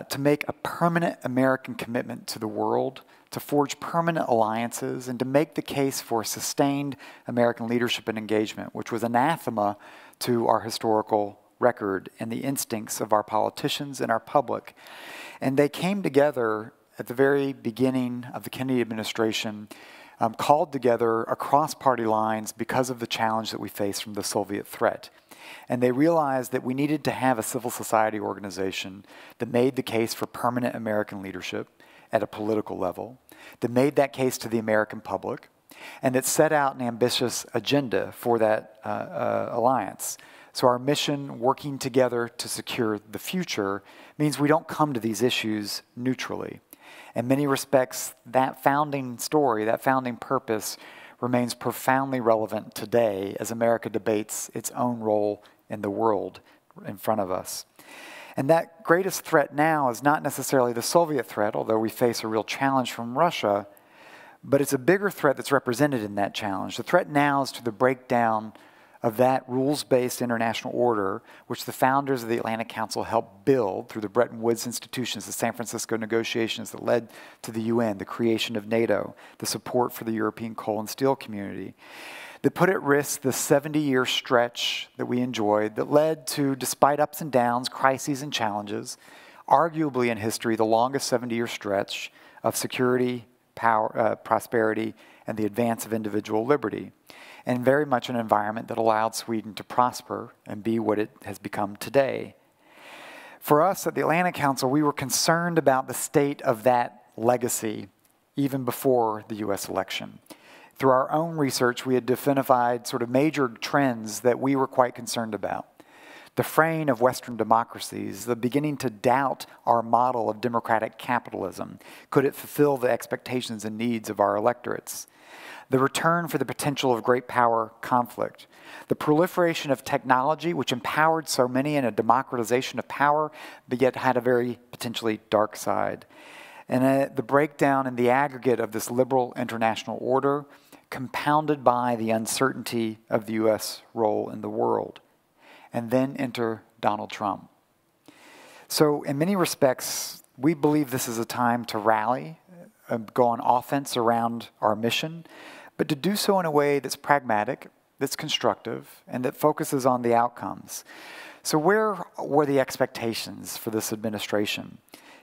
S5: to make a permanent American commitment to the world, to forge permanent alliances, and to make the case for sustained American leadership and engagement, which was anathema to our historical record and the instincts of our politicians and our public. And they came together at the very beginning of the Kennedy administration, called together across party lines because of the challenge that we faced from the Soviet threat. And they realized that we needed to have a civil society organization that made the case for permanent American leadership at a political level, that made that case to the American public, and that set out an ambitious agenda for that alliance. So our mission, working together to secure the future, means we don't come to these issues neutrally. In many respects, that founding story, that founding purpose, remains profoundly relevant today as America debates its own role in the world in front of us. And that greatest threat now is not necessarily the Soviet threat, although we face a real challenge from Russia, but it's a bigger threat that's represented in that challenge. The threat now is to the breakdown of that rules-based international order, which the founders of the Atlantic Council helped build through the Bretton Woods institutions, the San Francisco negotiations that led to the UN, the creation of NATO, the support for the European coal and steel community, that put at risk the 70-year stretch that we enjoyed that led to, despite ups and downs, crises and challenges, arguably in history, the longest 70-year stretch of security, power, prosperity, and the advance of individual liberty, and very much an environment that allowed Sweden to prosper and be what it has become today. For us at the Atlantic Council, we were concerned about the state of that legacy even before the US election. Through our own research, we had identified sort of major trends that we were quite concerned about. The fraying of Western democracies, the beginning to doubt our model of democratic capitalism. Could it fulfill the expectations and needs of our electorates? The return for the potential of great power conflict. The proliferation of technology, which empowered so many in a democratization of power, but yet had a very potentially dark side. And the breakdown in the aggregate of this liberal international order, compounded by the uncertainty of the US role in the world. And then enter Donald Trump. So in many respects, we believe this is a time to rally, go on offense around our mission, but to do so in a way that's pragmatic, that's constructive, and that focuses on the outcomes. So where were the expectations for this administration?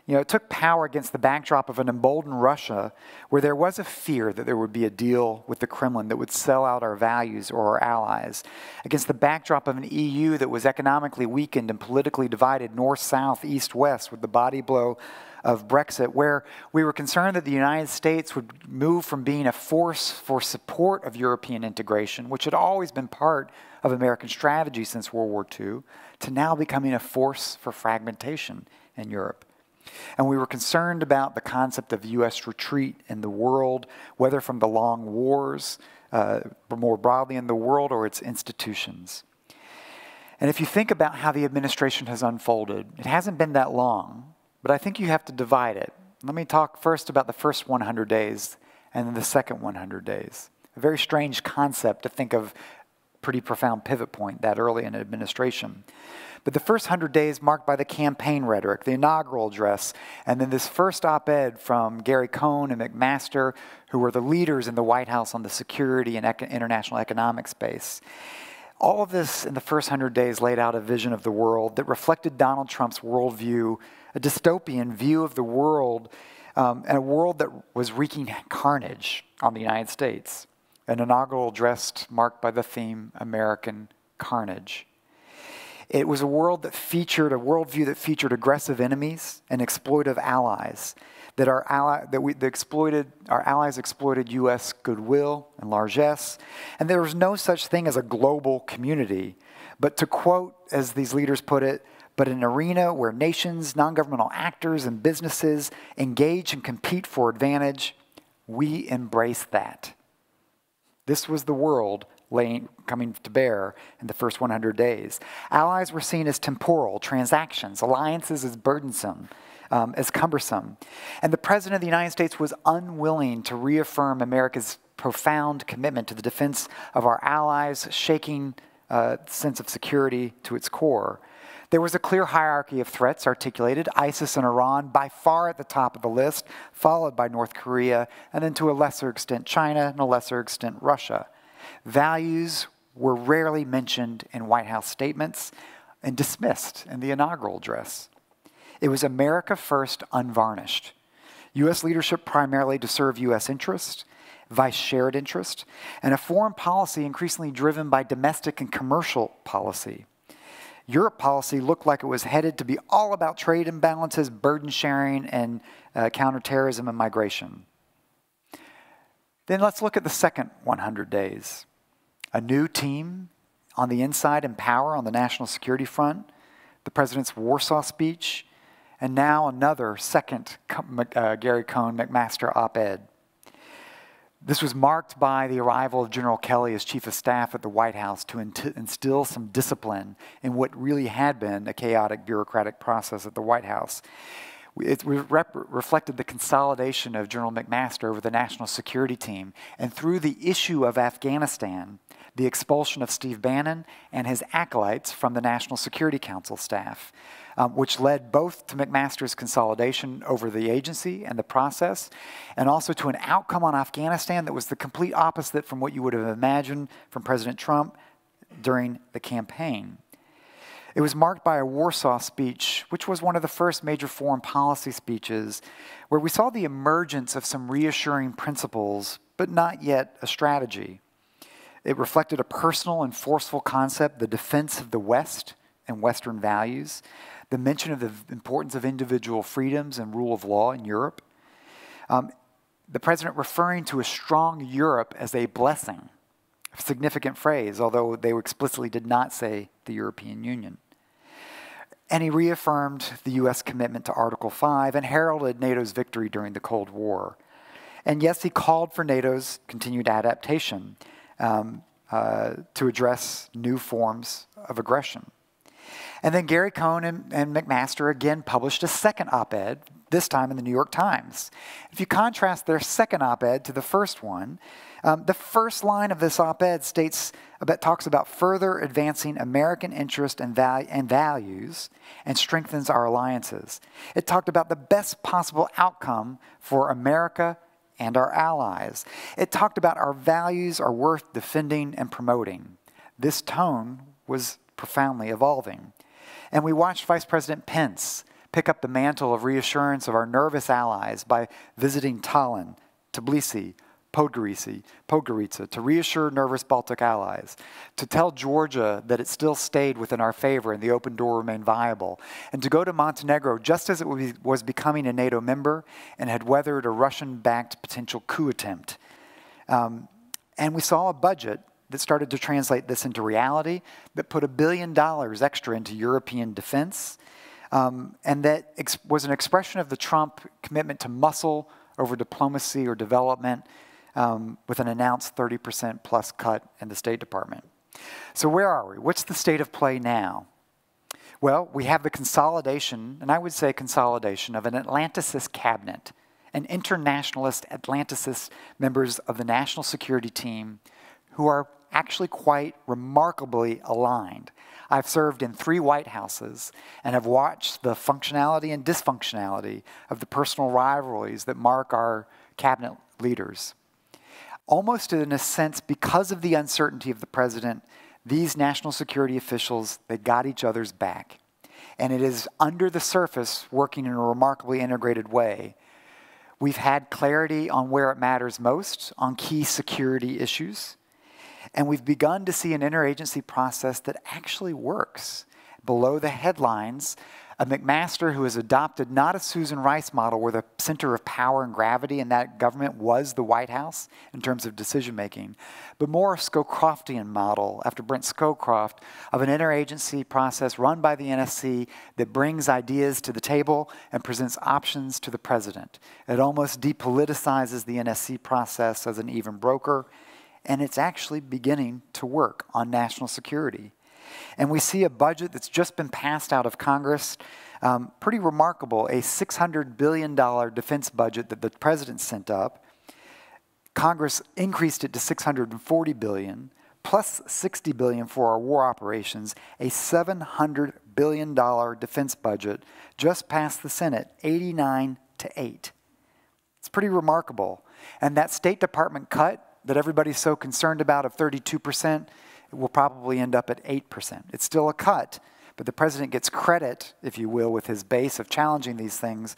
S5: You know, it took power against the backdrop of an emboldened Russia where there was a fear that there would be a deal with the Kremlin that would sell out our values or our allies, against the backdrop of an EU that was economically weakened and politically divided north-south, east-west with the body blow of Brexit, where we were concerned that the United States would move from being a force for support of European integration, which had always been part of American strategy since World War II, to now becoming a force for fragmentation in Europe. And we were concerned about the concept of U.S. retreat in the world, whether from the long wars, more broadly in the world, or its institutions. And if you think about how the administration has unfolded, it hasn't been that long, but I think you have to divide it. Let me talk first about the first 100 days and then the second 100 days. A very strange concept to think of, pretty profound pivot point that early in administration. But the first 100 days marked by the campaign rhetoric, the inaugural address, and then this first op-ed from Gary Cohn and McMaster, who were the leaders in the White House on the security and international economic space. All of this in the first 100 days laid out a vision of the world that reflected Donald Trump's worldview, a dystopian view of the world, and a world that was wreaking carnage on the United States. An inaugural address marked by the theme, American Carnage. It was a world that featured, a worldview that featured aggressive enemies and exploitive allies. That our allies exploited U.S. goodwill and largesse, and there was no such thing as a global community. But to quote, as these leaders put it, but an arena where nations, non-governmental actors, and businesses engage and compete for advantage, we embrace that. This was the world coming to bear in the first 100 days. Allies were seen as temporal transactions, alliances as burdensome, as cumbersome. And the President of the United States was unwilling to reaffirm America's profound commitment to the defense of our allies, shaking sense of security to its core. There was a clear hierarchy of threats articulated, ISIS and Iran by far at the top of the list, followed by North Korea, and then to a lesser extent China, and a lesser extent Russia. Values were rarely mentioned in White House statements and dismissed in the inaugural address. It was America first, unvarnished. U.S. leadership primarily to serve U.S. interests, vice shared interest, and a foreign policy increasingly driven by domestic and commercial policy. Europe policy looked like it was headed to be all about trade imbalances, burden sharing, and counterterrorism and migration. Then let's look at the second 100 days. A new team on the inside in power on the national security front, the President's Warsaw speech, and now another second Gary Cohn McMaster op-ed. This was marked by the arrival of General Kelly as Chief of Staff at the White House to instill some discipline in what really had been a chaotic bureaucratic process at the White House. It reflected the consolidation of General McMaster over the national security team, and through the issue of Afghanistan, the expulsion of Steve Bannon and his acolytes from the National Security Council staff, which led both to McMaster's consolidation over the agency and the process, and also to an outcome on Afghanistan that was the complete opposite from what you would have imagined from President Trump during the campaign. It was marked by a Warsaw speech, which was one of the first major foreign policy speeches, where we saw the emergence of some reassuring principles, but not yet a strategy. It reflected a personal and forceful concept, the defense of the West and Western values, the mention of the importance of individual freedoms and rule of law in Europe. The President referring to a strong Europe as a blessing, a significant phrase, although they explicitly did not say the European Union. And he reaffirmed the U.S. commitment to Article 5 and heralded NATO's victory during the Cold War. And yes, he called for NATO's continued adaptation to address new forms of aggression. And then Gary Cohn and McMaster again published a second op-ed, this time in the New York Times. If you contrast their second op-ed to the first one, the first line of this op-ed talks about further advancing American interest and values and strengthens our alliances. It talked about the best possible outcome for America and our allies. It talked about our values are worth defending and promoting. This tone was profoundly evolving. And we watched Vice President Pence pick up the mantle of reassurance of our nervous allies by visiting Tallinn, Tbilisi, Podgorica, to reassure nervous Baltic allies, to tell Georgia that it still stayed within our favor and the open door remained viable, and to go to Montenegro just as it was becoming a NATO member and had weathered a Russian-backed potential coup attempt. And we saw a budget that started to translate this into reality, that put $1 billion extra into European defense, and that was an expression of the Trump commitment to muscle over diplomacy or development, with an announced 30% plus cut in the State Department. So where are we? What's the state of play now? Well, we have the consolidation, and I would say consolidation, of an Atlanticist cabinet, an internationalist Atlanticist members of the national security team who are actually quite remarkably aligned. I've served in 3 White Houses and have watched the functionality and dysfunctionality of the personal rivalries that mark our cabinet leaders. Almost in a sense, because of the uncertainty of the president, these national security officials, they got each other's back. And it is under the surface working in a remarkably integrated way. We've had clarity on where it matters most, on key security issues. And we've begun to see an interagency process that actually works. Below the headlines, a McMaster who has adopted not a Susan Rice model where the center of power and gravity in that government was the White House in terms of decision-making, but more a Scowcroftian model after Brent Scowcroft of an interagency process run by the NSC that brings ideas to the table and presents options to the president. It almost depoliticizes the NSC process as an even broker and it's actually beginning to work on national security. And we see a budget that's just been passed out of Congress, pretty remarkable, a $600 billion defense budget that the president sent up. Congress increased it to $640 billion, plus $60 billion for our war operations, a $700 billion defense budget just passed the Senate, 89-8. It's pretty remarkable. And that State Department cut that everybody's so concerned about of 32%, it will probably end up at 8%. It's still a cut, but the president gets credit, if you will, with his base of challenging these things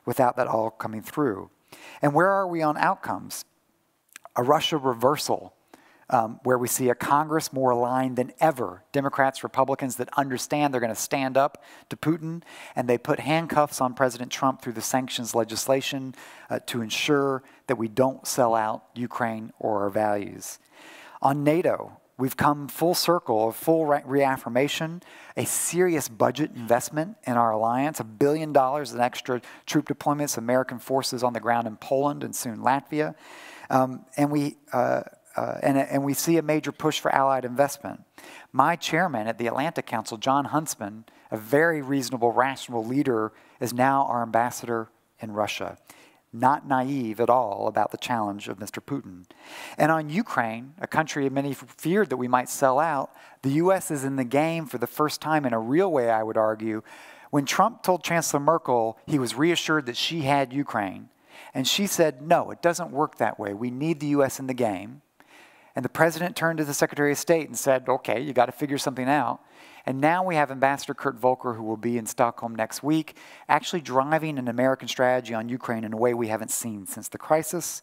S5: without that all coming through. And where are we on outcomes? A Russia reversal, where we see a Congress more aligned than ever. Democrats, Republicans that understand they're going to stand up to Putin, and they put handcuffs on President Trump through the sanctions legislation to ensure that we don't sell out Ukraine or our values. On NATO, we've come full circle of full reaffirmation, a serious budget investment in our alliance, $1 billion in extra troop deployments, American forces on the ground in Poland and soon Latvia. And we see a major push for allied investment. My chairman at the Atlantic Council, John Huntsman, a very reasonable, rational leader, is now our ambassador in Russia. Not naive at all about the challenge of Mr. Putin. And on Ukraine, a country many feared that we might sell out, the U.S. is in the game for the first time in a real way, I would argue. When Trump told Chancellor Merkel he was reassured that she had Ukraine, and she said, no, it doesn't work that way. We need the U.S. in the game. And the president turned to the Secretary of State and said, okay, you got to figure something out. And now we have Ambassador Kurt Volker, who will be in Stockholm next week, actually driving an American strategy on Ukraine in a way we haven't seen since the crisis.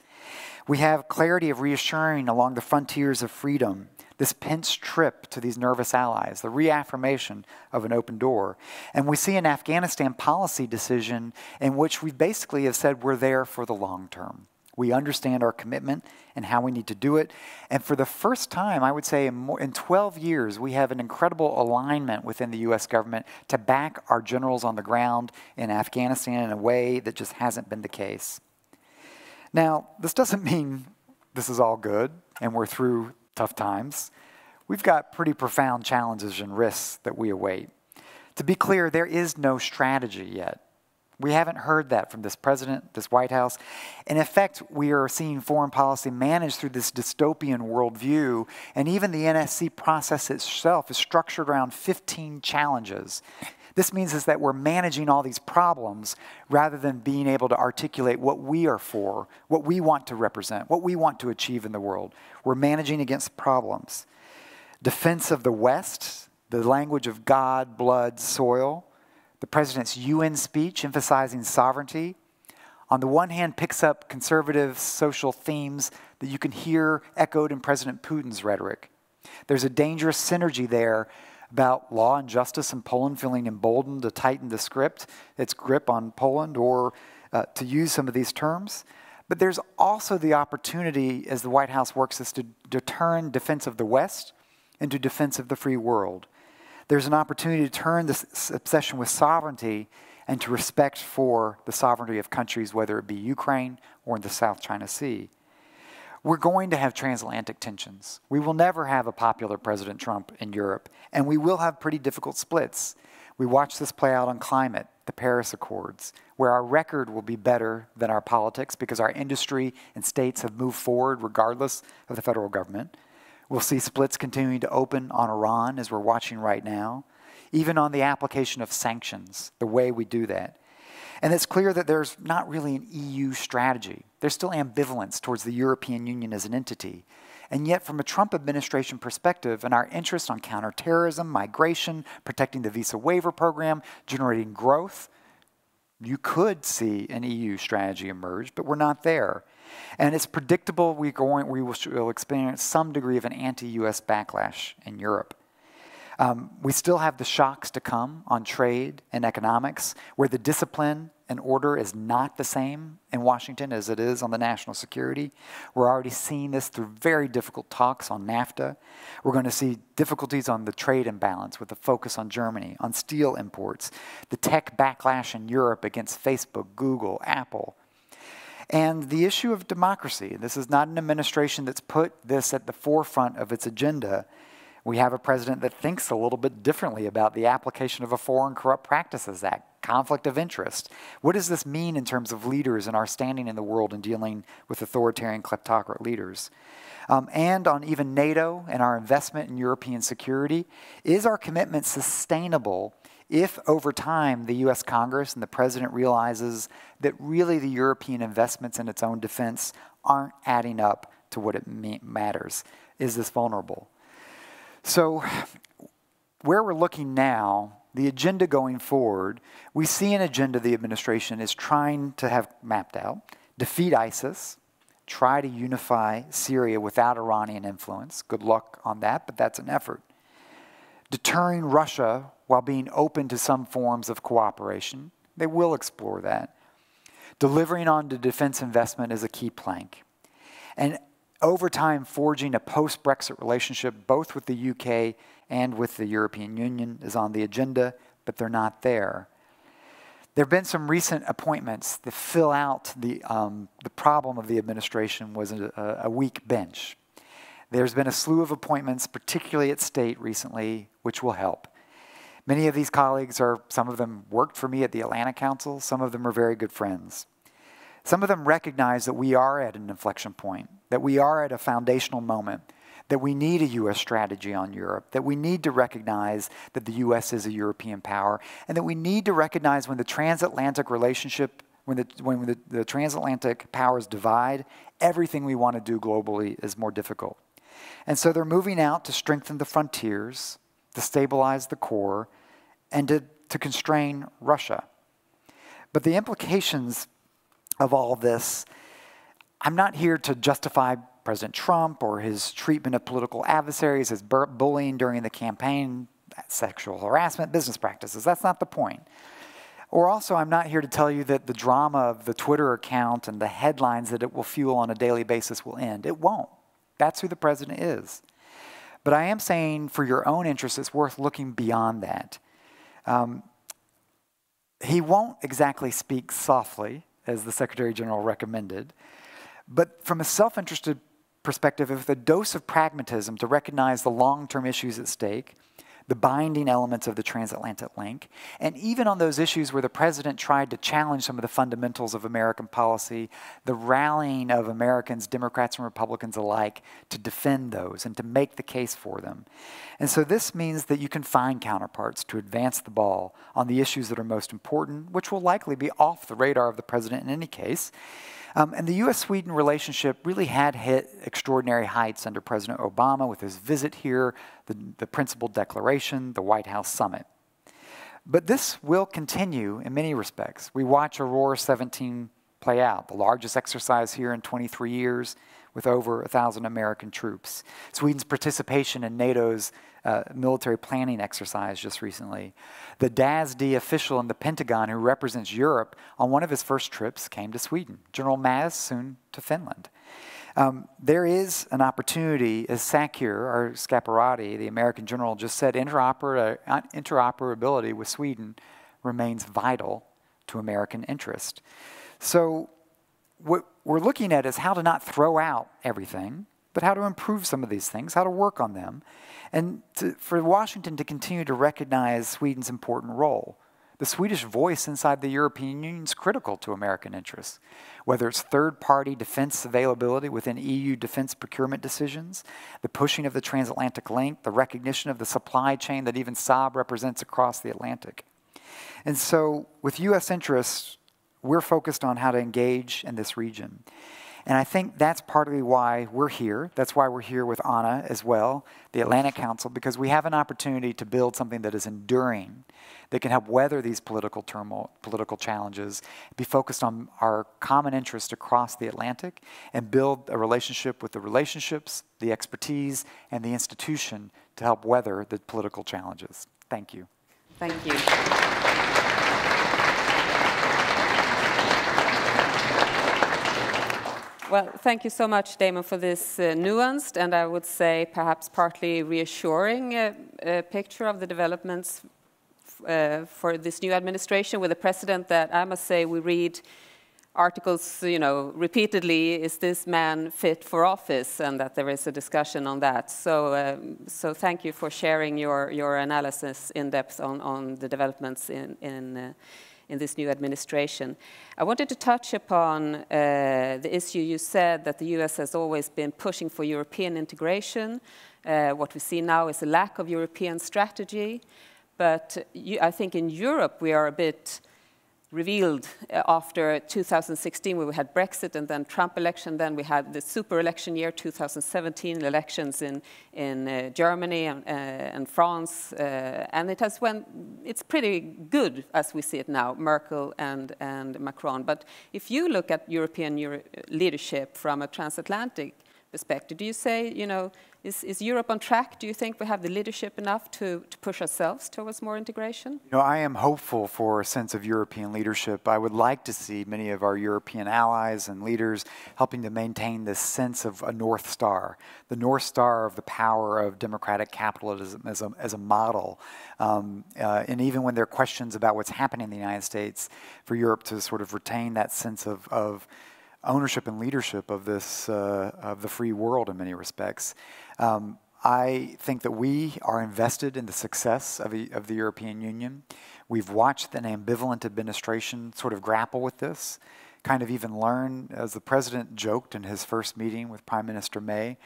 S5: We have clarity of reassuring along the frontiers of freedom, this pinch trip to these nervous allies, the reaffirmation of an open door. And we see an Afghanistan policy decision in which we basically have said we're there for the long term. We understand our commitment and how we need to do it. And for the first time, I would say in 12 years, we have an incredible alignment within the U.S. government to back our generals on the ground in Afghanistan in a way that just hasn't been the case. Now, this doesn't mean this is all good and we're through tough times. We've got pretty profound challenges and risks that we await. To be clear, there is no strategy yet. We haven't heard that from this president, this White House. In effect, we are seeing foreign policy managed through this dystopian worldview, and even the NSC process itself is structured around 15 challenges. This means is that we're managing all these problems rather than being able to articulate what we are for, what we want to represent, what we want to achieve in the world. We're managing against problems. Defense of the West, the language of God, blood, soil. The president's UN speech emphasizing sovereignty, on the one hand, picks up conservative social themes that you can hear echoed in President Putin's rhetoric. There's a dangerous synergy there about law and justice in Poland feeling emboldened to tighten the script, its grip on Poland, or to use some of these terms. But there's also the opportunity, as the White House works this, to turn defense of the West into defense of the free world. There's an opportunity to turn this obsession with sovereignty and to respect for the sovereignty of countries, whether it be Ukraine or in the South China Sea. We're going to have transatlantic tensions. We will never have a popular President Trump in Europe, and we will have pretty difficult splits. We watch this play out on climate, the Paris Accords, where our record will be better than our politics because our industry and states have moved forward regardless of the federal government. We'll see splits continuing to open on Iran, as we're watching right now, even on the application of sanctions, the way we do that. And it's clear that there's not really an EU strategy. There's still ambivalence towards the European Union as an entity. And yet, from a Trump administration perspective and our interest on counterterrorism, migration, protecting the visa waiver program, generating growth, you could see an EU strategy emerge, but we're not there. And it's predictable we will experience some degree of an anti-US backlash in Europe. We still have the shocks to come on trade and economics, where the discipline and order is not the same in Washington as it is on the national security. We're already seeing this through very difficult talks on NAFTA. We're going to see difficulties on the trade imbalance with the focus on Germany, on steel imports, the tech backlash in Europe against Facebook, Google, Apple. And the issue of democracy. This is not an administration that's put this at the forefront of its agenda. We have a president that thinks a little bit differently about the application of a Foreign Corrupt Practices Act, conflict of interest. What does this mean in terms of leaders and our standing in the world in dealing with authoritarian kleptocrat leaders? And on even NATO and our investment in European security, is our commitment sustainable if over time the US Congress and the President realizes that really the European investments in its own defense aren't adding up to what it matters? Is this vulnerable? So where we're looking now, the agenda going forward, we see an agenda the administration is trying to have mapped out: defeat ISIS, try to unify Syria without Iranian influence. Good luck on that, but that's an effort. Deterring Russia while being open to some forms of cooperation. They will explore that. Delivering on the defense investment is a key plank. And over time, forging a post-Brexit relationship both with the UK and with the European Union is on the agenda, but they're not there. There have been some recent appointments that fill out the problem of the administration was a weak bench. There's been a slew of appointments, particularly at state recently, which will help. Many of these colleagues some of them worked for me at the Atlantic Council, some of them are very good friends. Some of them recognize that we are at an inflection point, that we are at a foundational moment, that we need a U.S. strategy on Europe, that we need to recognize that the U.S. is a European power, and that we need to recognize when the transatlantic relationship, when the transatlantic powers divide, everything we want to do globally is more difficult. And so they're moving out to strengthen the frontiers, to stabilize the core, and to constrain Russia. But the implications of all this, I'm not here to justify President Trump or his treatment of political adversaries, his bullying during the campaign, sexual harassment, business practices. That's not the point. Or also, I'm not here to tell you that the drama of the Twitter account and the headlines that it will fuel on a daily basis will end. It won't. That's who the president is. But I am saying for your own interest, it's worth looking beyond that. He won't exactly speak softly, as the Secretary General recommended, but from a self-interested perspective, with a dose of pragmatism to recognize the long-term issues at stake, the binding elements of the transatlantic link, and even on those issues where the president tried to challenge some of the fundamentals of American policy, the rallying of Americans, Democrats and Republicans alike, to defend those and to make the case for them. And so this means that you can find counterparts to advance the ball on the issues that are most important, which will likely be off the radar of the president in any case. And the U.S.-Sweden relationship really had hit extraordinary heights under President Obama with his visit here, the Principal Declaration, the White House summit. But this will continue in many respects. We watch Aurora 17 play out, the largest exercise here in 23 years with over 1,000 American troops. Sweden's participation in NATO's military planning exercise just recently. The DASD official in the Pentagon who represents Europe on one of his first trips came to Sweden. General Mattis soon to Finland. There is an opportunity, as Sakir, or Scaparati, the American general, just said, interoperability with Sweden remains vital to American interest. So what we're looking at is how to not throw out everything, but how to improve some of these things, how to work on them, and for Washington to continue to recognize Sweden's important role. The Swedish voice inside the European Union is critical to American interests, whether it's third-party defense availability within EU defense procurement decisions, the pushing of the transatlantic link, the recognition of the supply chain that even Saab represents across the Atlantic. And so with U.S. interests, we're focused on how to engage in this region. And I think that's partly why we're here. That's why we're here with Anna as well, the Atlantic Council, because we have an opportunity to build something that is enduring, that can help weather these political turmoil, political challenges, be focused on our common interest across the Atlantic, and build a relationship with the relationships, the expertise, and the institution to help weather the political challenges. Thank you.
S1: Thank you. Well, thank you so much, Damon, for this nuanced and I would say perhaps partly reassuring picture of the developments for this new administration with a president that I must say we read articles, repeatedly, is this man fit for office, and that there is a discussion on that. So thank you for sharing your analysis in depth on the developments in this new administration. I wanted to touch upon the issue. You said that the US has always been pushing for European integration. What we see now is a lack of European strategy. But I think in Europe we are a bit revealed after 2016, where we had Brexit and then Trump election. Then we had the super election year, 2017 elections in Germany and France, and it's pretty good as we see it now, Merkel and Macron. But if you look at European leadership from a transatlantic perspective, do you say, is Europe on track? Do you think we have the leadership enough to push ourselves towards more integration?
S5: I am hopeful for a sense of European leadership. I would like to see many of our European allies and leaders helping to maintain this sense of a North Star, the North Star of the power of democratic capitalism as a model. And even when there are questions about what's happening in the United States, for Europe to sort of retain that sense of ownership and leadership of this of the free world in many respects. I think that we are invested in the success of the European Union. We've watched an ambivalent administration sort of grapple with this, kind of even learn, as the president joked in his first meeting with Prime Minister May,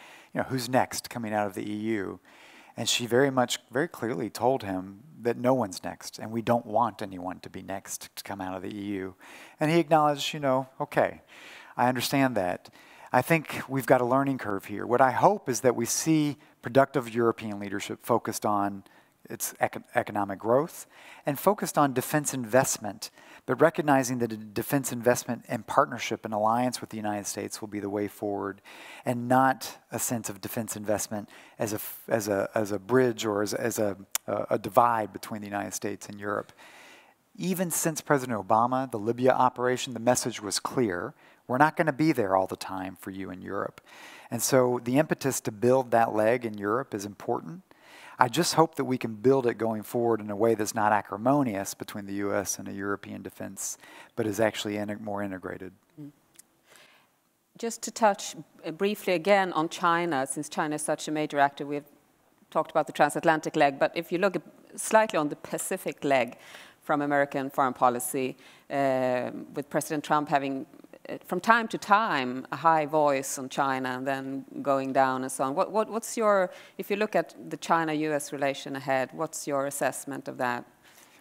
S5: who's next coming out of the EU. And she very clearly told him that no one's next, and we don't want anyone to be next to come out of the EU. And he acknowledged, okay, I understand that. I think we've got a learning curve here. What I hope is that we see productive European leadership focused on its economic growth and focused on defense investment, but recognizing that a defense investment and partnership and alliance with the United States will be the way forward, and not a sense of defense investment as a bridge or as a divide between the United States and Europe. Even since President Obama, the Libya operation, the message was clear. We're not going to be there all the time for you in Europe. And so the impetus to build that leg in Europe is important. I just hope that we can build it going forward in a way that's not acrimonious between the US and a European defense, but is actually more integrated.
S1: Just to touch briefly again on China, since China is such a major actor, we've talked about the transatlantic leg, but if you look slightly on the Pacific leg from American foreign policy, with President Trump having from time to time a high voice on China and then going down and so on. What's your, if you look at the China-US relation ahead, what's your assessment of that?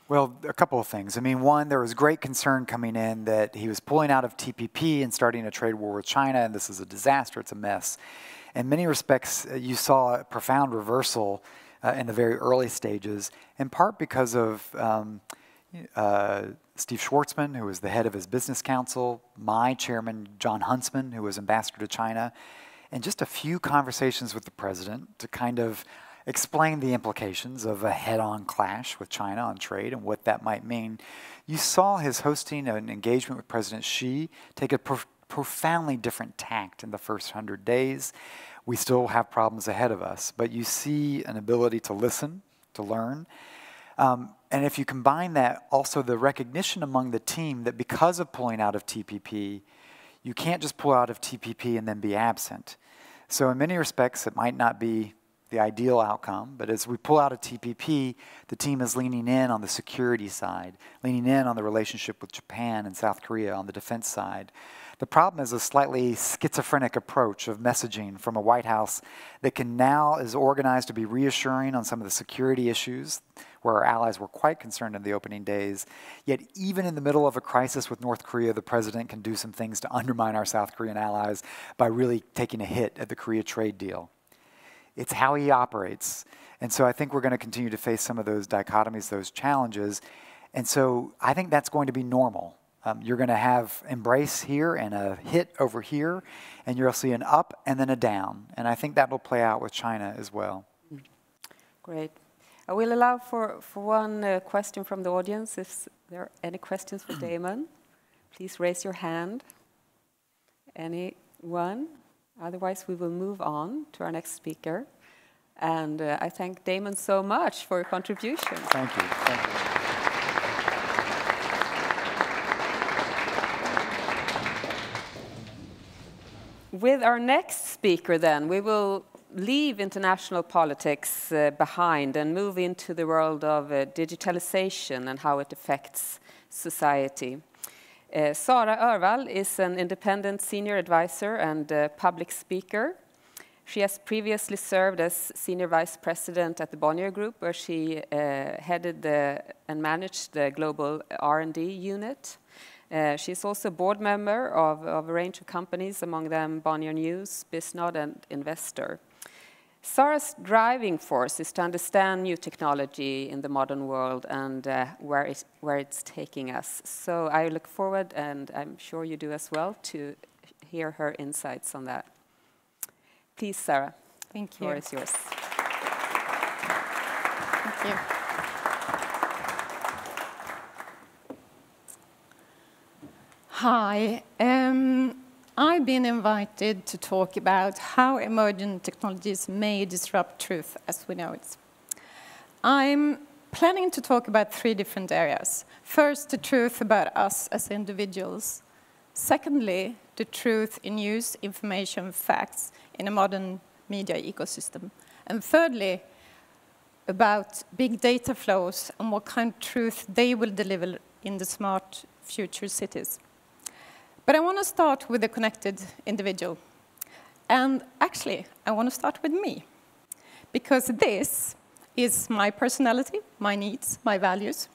S5: Well, a couple of things. I mean, one, there was great concern coming in that he was pulling out of TPP and starting a trade war with China, and this is a disaster, it's a mess. In many respects, you saw a profound reversal in the very early stages, in part because of Steve Schwartzman, who was the head of his business council, my chairman, John Huntsman, who was ambassador to China, and just a few conversations with the president to kind of explain the implications of a head-on clash with China on trade and what that might mean. You saw his hosting an engagement with President Xi take a profoundly different tact in the first 100 days. We still have problems ahead of us, but you see an ability to listen, to learn. And if you combine that, also the recognition among the team that because of pulling out of TPP, you can't just pull out of TPP and then be absent. So in many respects, it might not be the ideal outcome, but as we pull out of TPP, the team is leaning in on the security side, leaning in on the relationship with Japan and South Korea on the defense side. The problem is a slightly schizophrenic approach of messaging from a White House that is organized to be reassuring on some of the security issues where our allies were quite concerned in the opening days. Yet even in the middle of a crisis with North Korea, the president can do some things to undermine our South Korean allies by really taking a hit at the Korea trade deal. It's how he operates. And so I think we're going to continue to face some of those dichotomies, those challenges. And so I think that's going to be normal. You're going to have embrace here and a hit over here, and you'll see an up and then a down. And I think that will play out with China as well.
S1: Great. I will allow for one question from the audience. If there are any questions for Damon, please raise your hand. Anyone? Otherwise, we will move on to our next speaker. And I thank Damon so much for your contribution.
S5: Thank you. Thank you.
S1: With our next speaker then, we will leave international politics behind and move into the world of digitalization and how it affects society. Sara Örvall is an independent senior advisor and public speaker. She has previously served as senior vice president at the Bonnier Group, where she headed and managed the global R&D unit. She's also a board member of a range of companies, among them Bonnier News, Bisnode, and Investor. Sara's driving force is to understand new technology in the modern world and where it's taking us. So I look forward, and I'm sure you do as well, to hear her insights on that. Please, Sara.
S6: Thank you.
S1: The floor is yours.
S6: Thank you. Hi. I've been invited to talk about how emerging technologies may disrupt truth as we know it. I'm planning to talk about 3 different areas. First, the truth about us as individuals. Secondly, the truth in news, information, facts in a modern media ecosystem. And thirdly, about big data flows and what kind of truth they will deliver in the smart future cities. But I want to start with the connected individual. And actually, I want to start with me. Because this is my personality, my needs, my values,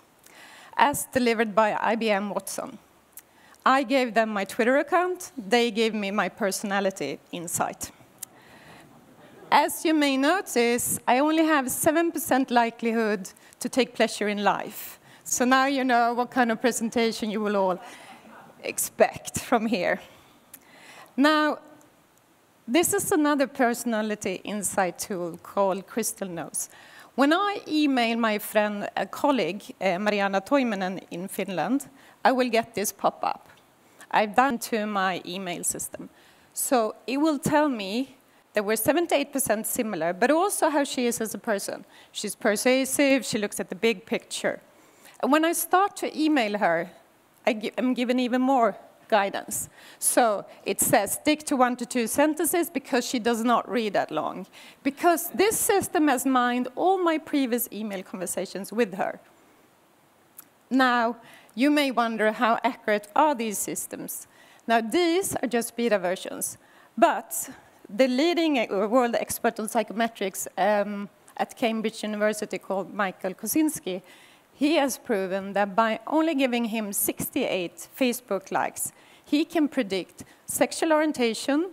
S6: as delivered by IBM Watson. I gave them my Twitter account. They gave me my personality insight. As you may notice, I only have 7% likelihood to take pleasure in life. So now you know what kind of presentation you will all expect from here. Now, this is another personality insight tool called Crystal Nose. When I email my friend, a colleague, Mariana Toimanen in Finland, I will get this pop-up. I've done to my email system. So it will tell me that we're 78% similar, but also how she is as a person. She's persuasive, she looks at the big picture. And when I start to email her, I'm given even more guidance. So it says stick to 1 to 2 sentences because she does not read that long. Because this system has mined all my previous email conversations with her. Now, you may wonder how accurate are these systems. Now, these are just beta versions. But the leading world expert on psychometrics at Cambridge University called Michael Kosinski, he has proven that by only giving him 68 Facebook likes, he can predict sexual orientation,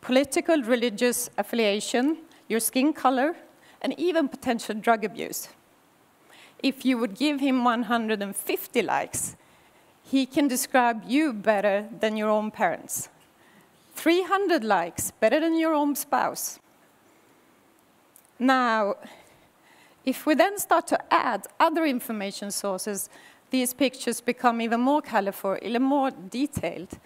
S6: political, religious affiliation, your skin color, and even potential drug abuse. If you would give him 150 likes, he can describe you better than your own parents. 300 likes, better than your own spouse. Now, if we then start to add other information sources, these pictures become even more colorful, even more detailed.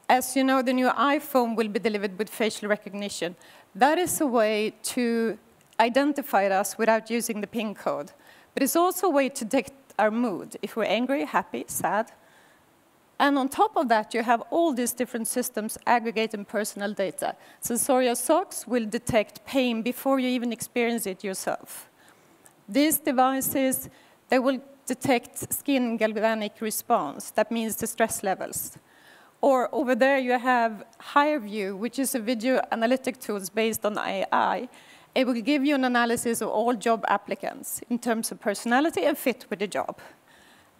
S6: As you know, the new iPhone will be delivered with facial recognition. That is a way to identify us without using the PIN code. But it's also a way to detect our mood, if we're angry, happy, sad. And on top of that, you have all these different systems aggregating personal data. Sensorial socks will detect pain before you even experience it yourself. These devices, they will detect skin galvanic response. That means the stress levels. Or over there, you have HireView, which is a video analytic tools based on AI. It will give you an analysis of all job applicants in terms of personality and fit with the job,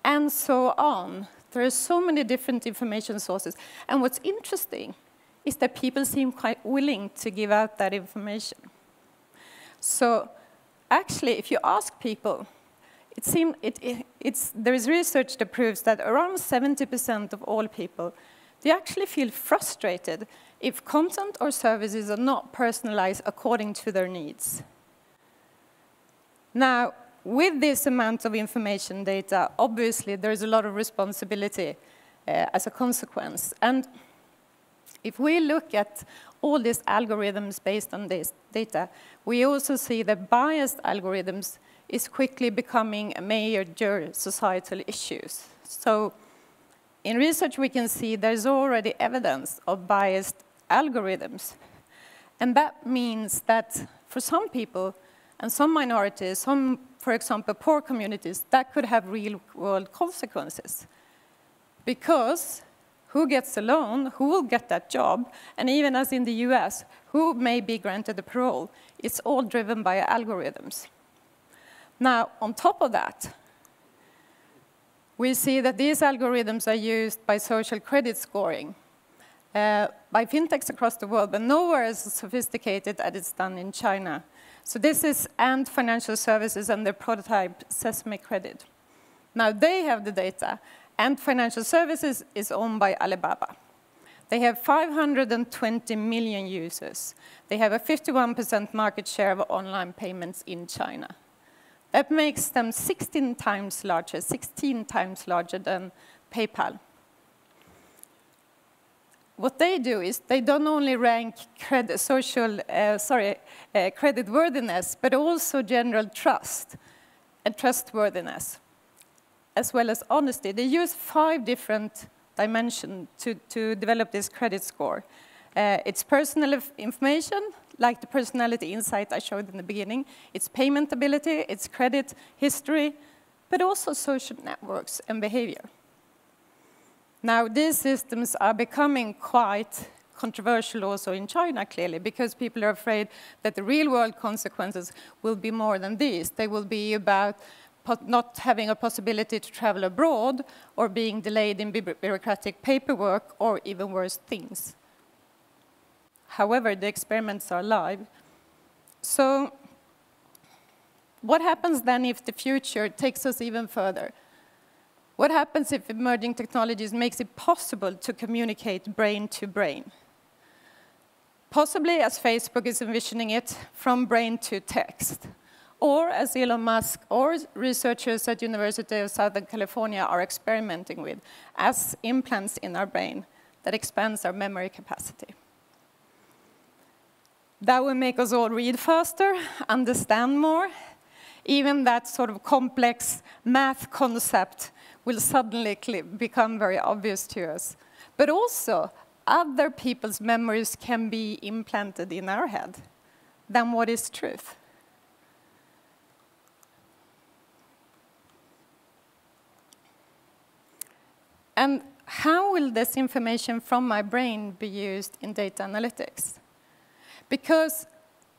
S6: and so on. There are so many different information sources. And what's interesting is that people seem quite willing to give out that information. So actually, if you ask people, there is research that proves that around 70% of all people, they actually feel frustrated if content or services are not personalized according to their needs. Now, with this amount of information data, obviously there's a lot of responsibility as a consequence. And if we look at all these algorithms based on this data, we also see that biased algorithms is quickly becoming a major societal issue. So in research we can see there's already evidence of biased algorithms. And that means that for some people and some minorities, some, for example, poor communities, that could have real-world consequences. Because who gets a loan, who will get that job, and even as in the US, who may be granted a parole, it's all driven by algorithms. Now, on top of that, we see that these algorithms are used by social credit scoring, by fintechs across the world, but nowhere as sophisticated as it's done in China. So this is Ant Financial Services and their prototype Sesame Credit. Now they have the data. Ant Financial Services is owned by Alibaba. They have 520 million users. They have a 51% market share of online payments in China. That makes them 16 times larger than PayPal. What they do is they don't only rank creditworthiness, but also general trust and trustworthiness, as well as honesty. They use 5 different dimensions to develop this credit score. It's personal information, like the personality insight I showed in the beginning. It's payment ability, it's credit history, but also social networks and behavior. Now, these systems are becoming quite controversial also in China, clearly, because people are afraid that the real-world consequences will be more than these. They will be about not having a possibility to travel abroad, or being delayed in bureaucratic paperwork, or even worse things. However, the experiments are live. So what happens then if the future takes us even further? What happens if emerging technologies makes it possible to communicate brain to brain? Possibly, as Facebook is envisioning it, from brain to text. Or, as Elon Musk or researchers at University of Southern California are experimenting with, as implants in our brain that expands our memory capacity. That will make us all read faster, understand more. Even that sort of complex math concept will suddenly become very obvious to us. But also, other people's memories can be implanted in our head. Then what is truth? And how will this information from my brain be used in data analytics? Because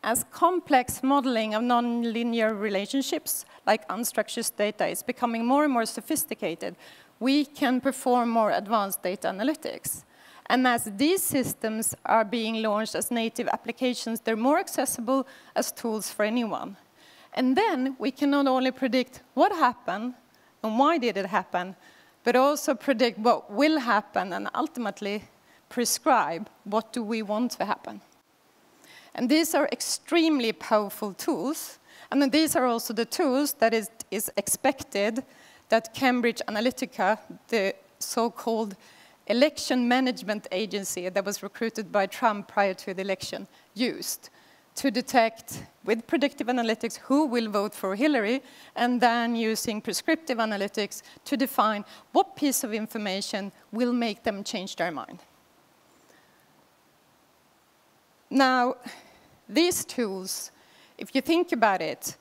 S6: as complex modeling of nonlinear relationships, like unstructured data, is becoming more and more sophisticated, we can perform more advanced data analytics. And as these systems are being launched as native applications, they're more accessible as tools for anyone. And then we can not only predict what happened and why did it happen, but also predict what will happen and ultimately prescribe what do we want to happen. And these are extremely powerful tools. And then these are also the tools that is expected that Cambridge Analytica, the so-called election management agency that was recruited by Trump prior to the election, used to detect, with predictive analytics, who will vote for Hillary, and then using prescriptive analytics to define what piece of information will make them change their mind. Now, these tools, if you think about it,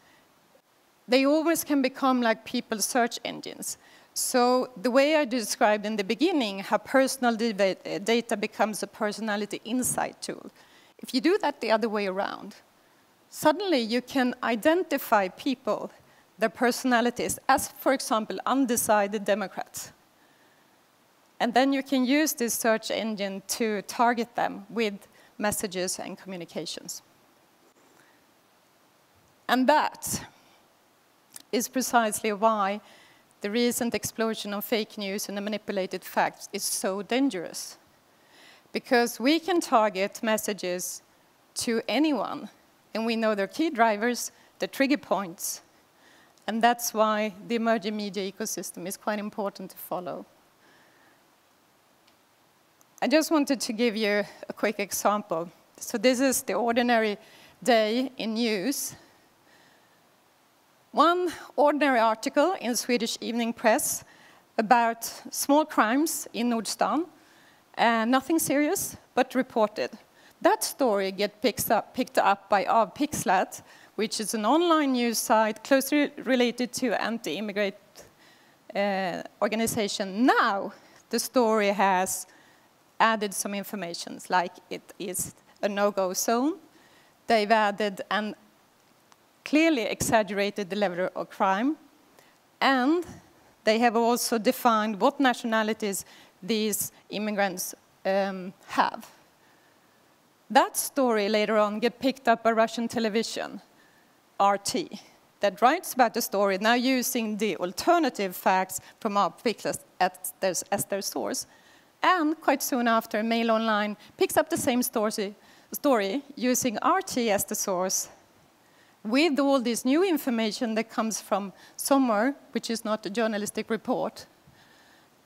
S6: they always can become like people's search engines. So the way I described in the beginning, how personal data becomes a personality insight tool, if you do that the other way around, suddenly you can identify people, their personalities, as, for example, undecided Democrats. And then you can use this search engine to target them with messages and communications. And that is precisely why the recent explosion of fake news and the manipulated facts is so dangerous. Because we can target messages to anyone, and we know their key drivers, the trigger points, and that's why the emerging media ecosystem is quite important to follow. I just wanted to give you a quick example. So this is the ordinary day in news. One ordinary article in Swedish evening press about small crimes in Nordstan, nothing serious, but reported. That story gets picked up by Avpixlat, which is an online news site closely related to anti-immigrant organization. Now, the story has added some information, like it is a no-go zone. They've added and clearly exaggerated the level of crime, and they have also defined what nationalities these immigrants have. That story later on gets picked up by Russian television, RT, that writes about the story, now using the alternative facts from Avpixlat as their source. And quite soon after, Mail Online picks up the same story using RT as the source, with all this new information that comes from somewhere, which is not a journalistic report.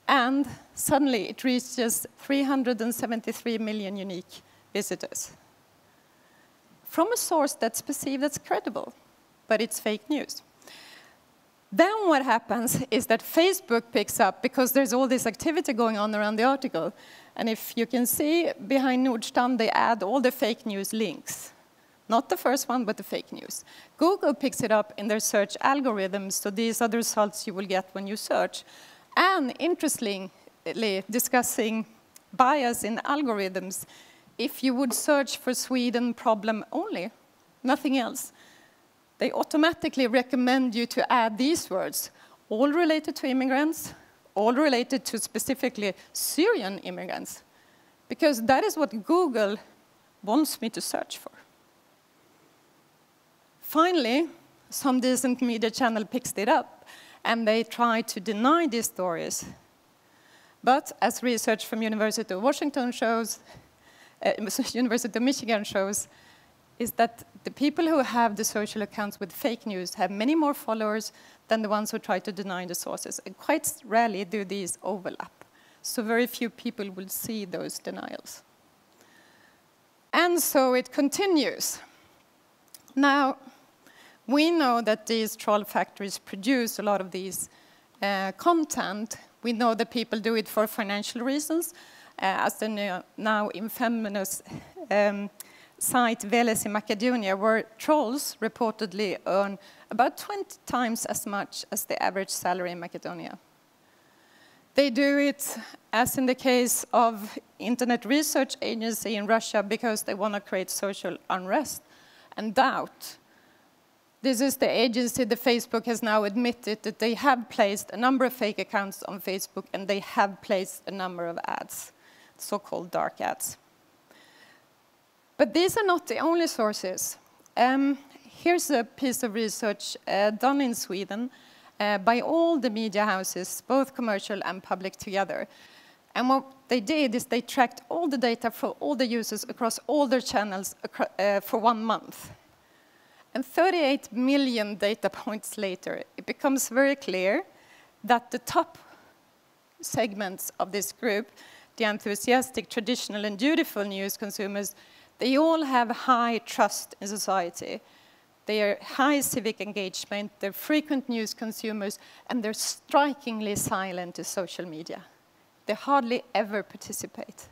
S6: And suddenly it reaches 373 million unique visitors from a source that's perceived as credible, but it's fake news. Then what happens is that Facebook picks up, because there's all this activity going on around the article, and if you can see behind Nordstan, they add all the fake news links. Not the first one, but the fake news. Google picks it up in their search algorithms, so these are the results you will get when you search. And interestingly, discussing bias in algorithms, if you would search for Sweden problem only, nothing else, they automatically recommend you to add these words, all related to immigrants, all related to specifically Syrian immigrants, because that is what Google wants me to search for. Finally, some decent media channel picks it up, and they try to deny these stories. But as research from University of Washington shows, University of Michigan shows, is that the people who have the social accounts with fake news have many more followers than the ones who try to deny the sources. And quite rarely do these overlap. So very few people will see those denials. And so it continues. Now, we know that these troll factories produce a lot of these content. We know that people do it for financial reasons, as the now infamous site Veles in Macedonia, where trolls reportedly earn about 20 times as much as the average salary in Macedonia. They do it, as in the case of Internet Research Agency in Russia, because they want to create social unrest and doubt. This is the agency that Facebook has now admitted that they have placed a number of fake accounts on Facebook, and they have placed a number of ads, so-called dark ads. But these are not the only sources. Here's a piece of research done in Sweden by all the media houses, both commercial and public together. And what they did is they tracked all the data for all the users across all their channels for 1 month. And 38 million data points later, it becomes very clear that the top segments of this group, the enthusiastic, traditional, and dutiful news consumers, they all have high trust in society. They are high civic engagement, they're frequent news consumers, and they're strikingly silent to social media. They hardly ever participate.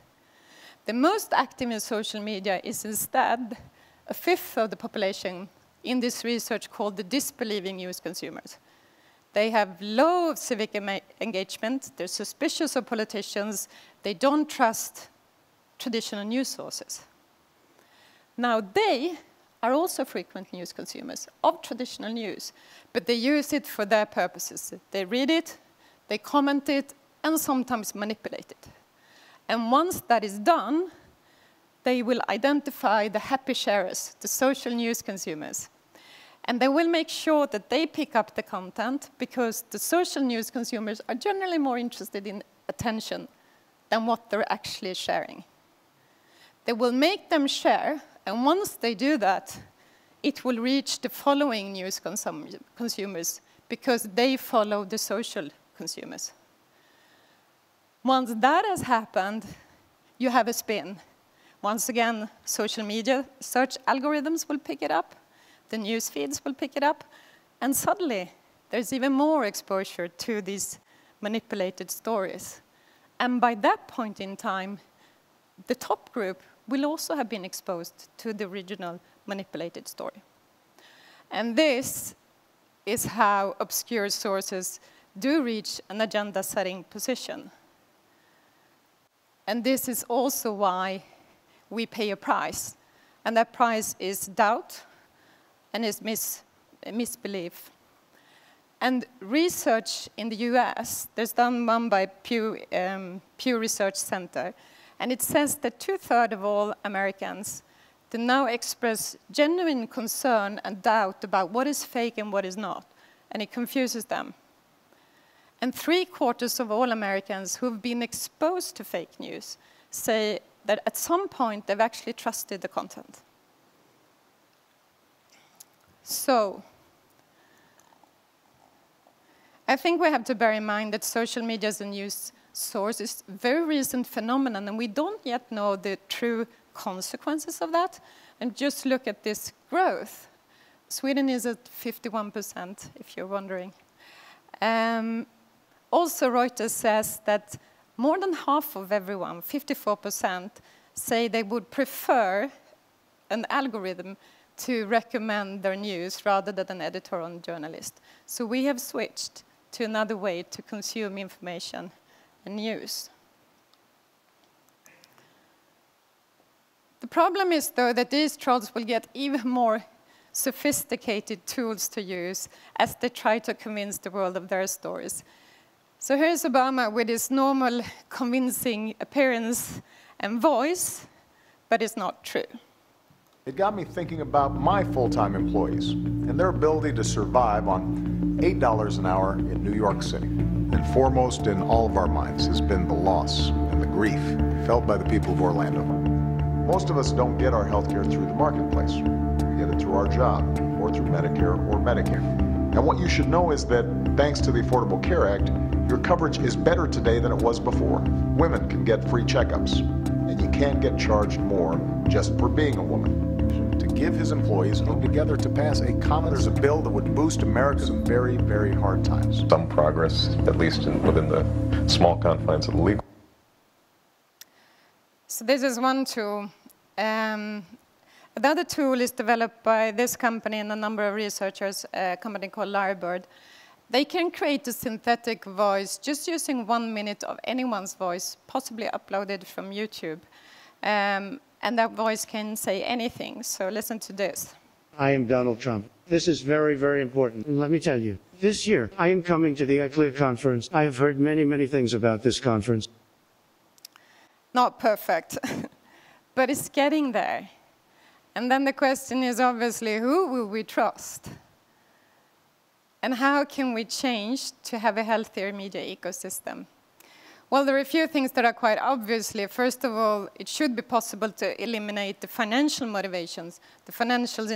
S6: The most active in social media is instead a fifth of the population in this research called the disbelieving news consumers. They have low civic engagement, they're suspicious of politicians, they don't trust traditional news sources. Now, they are also frequent news consumers of traditional news, but they use it for their purposes. They read it, they comment it, and sometimes manipulate it. And once that is done, they will identify the happy sharers, the social news consumers. And they will make sure that they pick up the content, because the social news consumers are generally more interested in attention than what they're actually sharing. They will make them share, and once they do that, it will reach the following news consumers, because they follow the social consumers. Once that has happened, you have a spin. Once again, social media search algorithms will pick it up, the news feeds will pick it up, and suddenly there's even more exposure to these manipulated stories. And by that point in time, the top group will also have been exposed to the original manipulated story. And this is how obscure sources do reach an agenda-setting position. And this is also why we pay a price. And that price is doubt and is misbelief. And research in the US, there's done one by Pew Research Center, and it says that 2/3 of all Americans, they now express genuine concern and doubt about what is fake and what is not, and it confuses them. And 3/4 of all Americans who've been exposed to fake news say that at some point they've actually trusted the content. So, I think we have to bear in mind that social media as a news source is a very recent phenomenon, and we don't yet know the true consequences of that. And just look at this growth. Sweden is at 51%, if you're wondering. Also, Reuters says that more than half of everyone, 54%, say they would prefer an algorithm to recommend their news rather than an editorial journalist. So we have switched to another way to consume information and news. The problem is, though, that these trolls will get even more sophisticated tools to use as they try to convince the world of their stories. So here's Obama with his normal convincing appearance and voice, but it's not true.
S7: It got me thinking about my full-time employees and their ability to survive on $8 an hour in New York City. And foremost in all of our minds has been the loss and the grief felt by the people of Orlando. Most of us don't get our health care through the marketplace. We get it through our job or through Medicare or Medicare. And what you should know is that thanks to the Affordable Care Act, your coverage is better today than it was before. Women can get free checkups, and you can't get charged more just for being a woman. To give his employees and together to pass a common, there's a bill that would boost America in very, very hard times.
S8: Some progress, at least within the small confines of the legal.
S6: So this is one tool. Another tool is developed by this company and a number of researchers, a company called Lyrebird. They can create a synthetic voice just using 1 minute of anyone's voice, possibly uploaded from YouTube. And that voice can say anything. So listen to this.
S9: I am Donald Trump. This is very, very important. And let me tell you, this year I am coming to the ICLEAR conference. I have heard many, many things about this conference.
S6: Not perfect, but it's getting there. And then the question is obviously, who will we trust? And how can we change to have a healthier media ecosystem? Well, there are a few things that are quite obviously. First of all, it should be possible to eliminate the financial motivations, the financial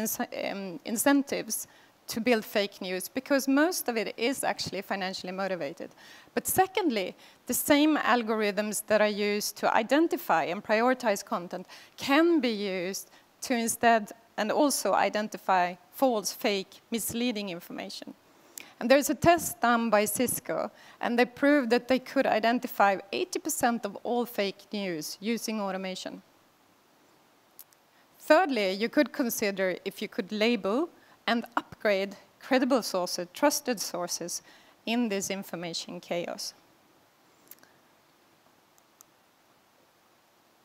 S6: incentives to build fake news, because most of it is actually financially motivated. But secondly, the same algorithms that are used to identify and prioritize content can be used to instead and also identify false, fake, misleading information. And there's a test done by Cisco, and they proved that they could identify 80% of all fake news using automation. Thirdly, you could consider if you could label and upgrade credible sources, trusted sources in this information chaos.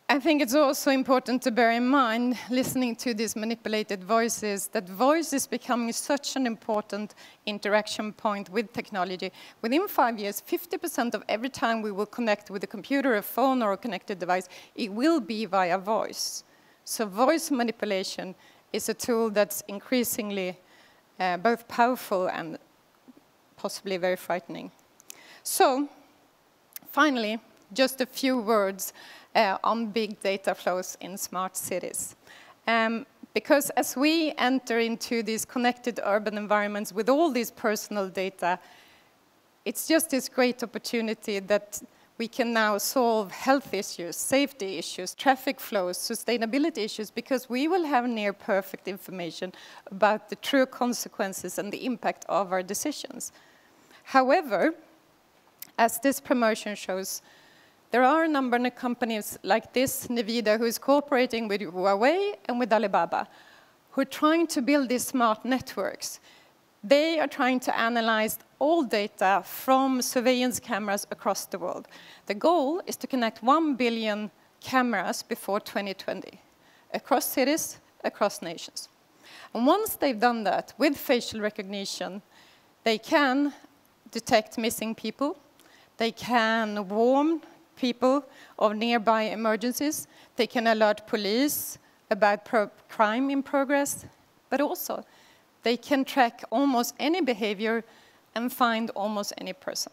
S6: I think it's also important to bear in mind, listening to these manipulated voices, that voice is becoming such an important interaction point with technology. Within 5 years, 50% of every time we will connect with a computer, a phone, or a connected device, it will be via voice. So voice manipulation is a tool that's increasingly both powerful and possibly very frightening. So, finally, just a few words on big data flows in smart cities. Because as we enter into these connected urban environments with all these personal data, it's just this great opportunity that we can now solve health issues, safety issues, traffic flows, sustainability issues, because we will have near perfect information about the true consequences and the impact of our decisions. However, as this promotion shows, there are a number of companies like this, Nvidia, who is cooperating with Huawei and with Alibaba, who are trying to build these smart networks. They are trying to analyze all data from surveillance cameras across the world. The goal is to connect 1 billion cameras before 2020, across cities, across nations. And once they've done that with facial recognition, they can detect missing people, they can warn people of nearby emergencies, they can alert police about crime in progress, but also they can track almost any behavior and find almost any person.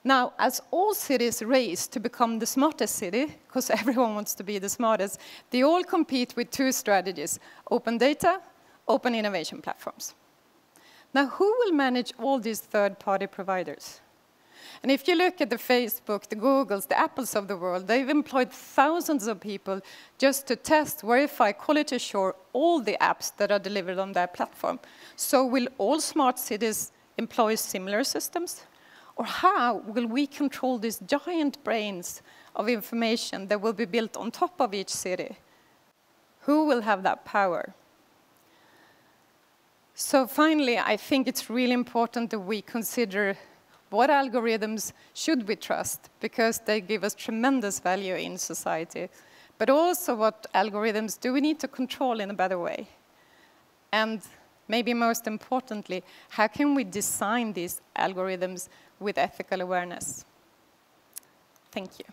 S6: Now, as all cities race to become the smartest city, because everyone wants to be the smartest, they all compete with two strategies: open data, open innovation platforms. Now, who will manage all these third-party providers? And if you look at the Facebook, the Googles, the Apples of the world, they've employed thousands of people just to test, verify, quality assure all the apps that are delivered on their platform. So will all smart cities employ similar systems? Or how will we control these giant brains of information that will be built on top of each city? Who will have that power? So finally, I think it's really important that we consider what algorithms should we trust, because they give us tremendous value in society, but also what algorithms do we need to control in a better way? And maybe most importantly, how can we design these algorithms with ethical awareness? Thank you.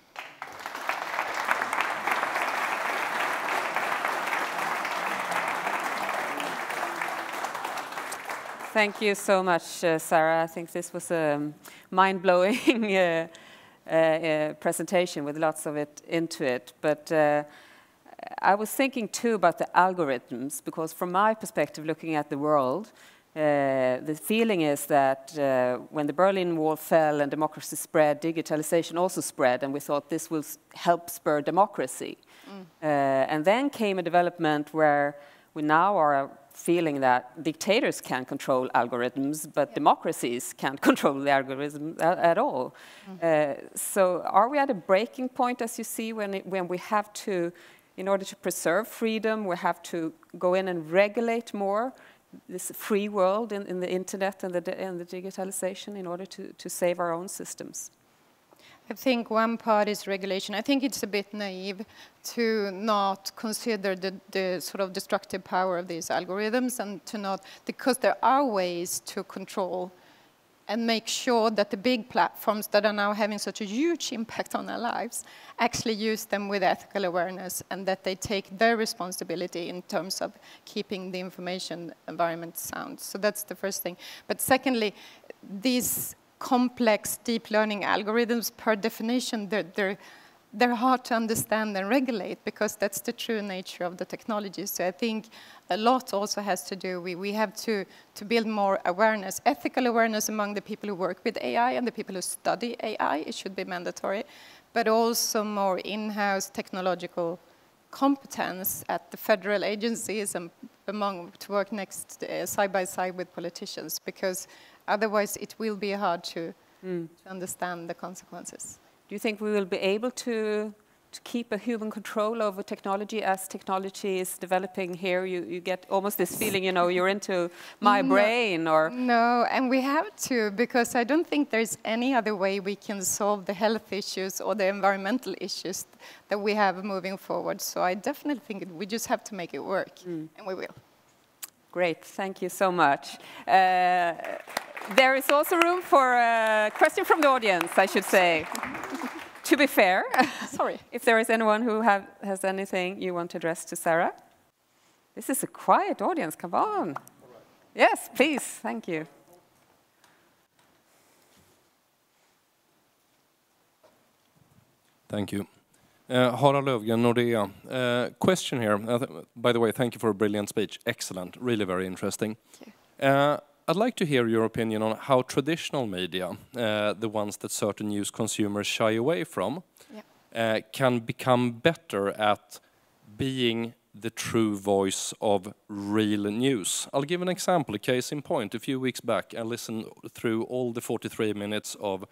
S1: Thank you so much, Sarah. I think this was a mind-blowing presentation with lots of it into it. But I was thinking too about the algorithms, because from my perspective, looking at the world, the feeling is that when the Berlin Wall fell and democracy spread, digitalization also spread, and we thought this will help spur democracy. And then came a development where we now are feeling that dictators can control algorithms, but democracies can't control the algorithm at all. So are we at a breaking point, as you see, when we have to, in order to preserve freedom, we have to go in and regulate more this free world in the internet and the digitalization in order to save our own systems?
S6: I think one part is regulation. I think it's a bit naive to not consider the sort of destructive power of these algorithms, and to not, because there are ways to control and make sure that the big platforms that are now having such a huge impact on our lives actually use them with ethical awareness, and that they take their responsibility in terms of keeping the information environment sound. So that's the first thing. But secondly, these complex deep learning algorithms, per definition, they're hard to understand and regulate, because that's the true nature of the technology. So I think a lot also has to do, we have to build more awareness, ethical awareness among the people who work with AI and the people who study AI. It should be mandatory, but also more in-house technological competence at the federal agencies and to work next side by side with politicians, because otherwise it will be hard to understand the consequences.
S1: Do you think we will be able to keep a human control over technology as technology is developing here? You get almost this feeling, you're into my brain, or...
S6: No, and we have to, because I don't think there's any other way we can solve the health issues or the environmental issues that we have moving forward. So I definitely think we just have to make it work, and we will.
S1: Great, thank you so much. There is also room for a question from the audience, I should say. To be fair,
S6: sorry,
S1: if there is anyone who has anything you want to address to Sarah. This is a quiet audience, come on. Right. Yes, please, thank you.
S10: Thank you. Harald Lövgren, Nordea. Question here. By the way, thank you for a brilliant speech. Excellent, really very interesting. I'd like to hear your opinion on how traditional media, the ones that certain news consumers shy away from, can become better at being the true voice of real news. I'll give an example, a case in point. A few weeks back, I listened through all the 43 minutes of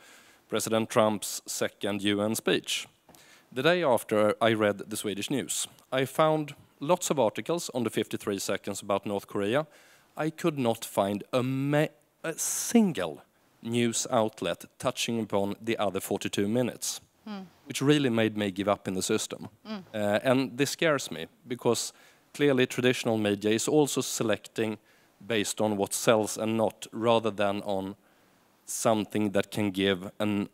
S10: President Trump's second UN speech. The day after I read the Swedish news, I found lots of articles on the 53 seconds about North Korea. I could not find a single news outlet touching upon the other 42 minutes, which really made me give up in the system. And this scares me, because clearly traditional media is also selecting based on what sells and not, rather than on something that can give a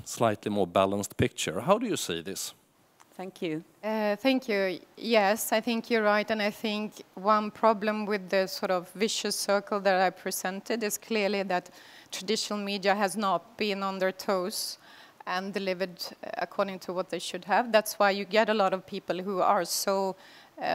S10: slightly more balanced picture. How do you see this?
S1: Thank you.
S6: Thank you. Yes, I think you're right. And I think one problem with the sort of vicious circle that I presented is clearly that traditional media has not been on their toes and delivered according to what they should have. That's why you get a lot of people who are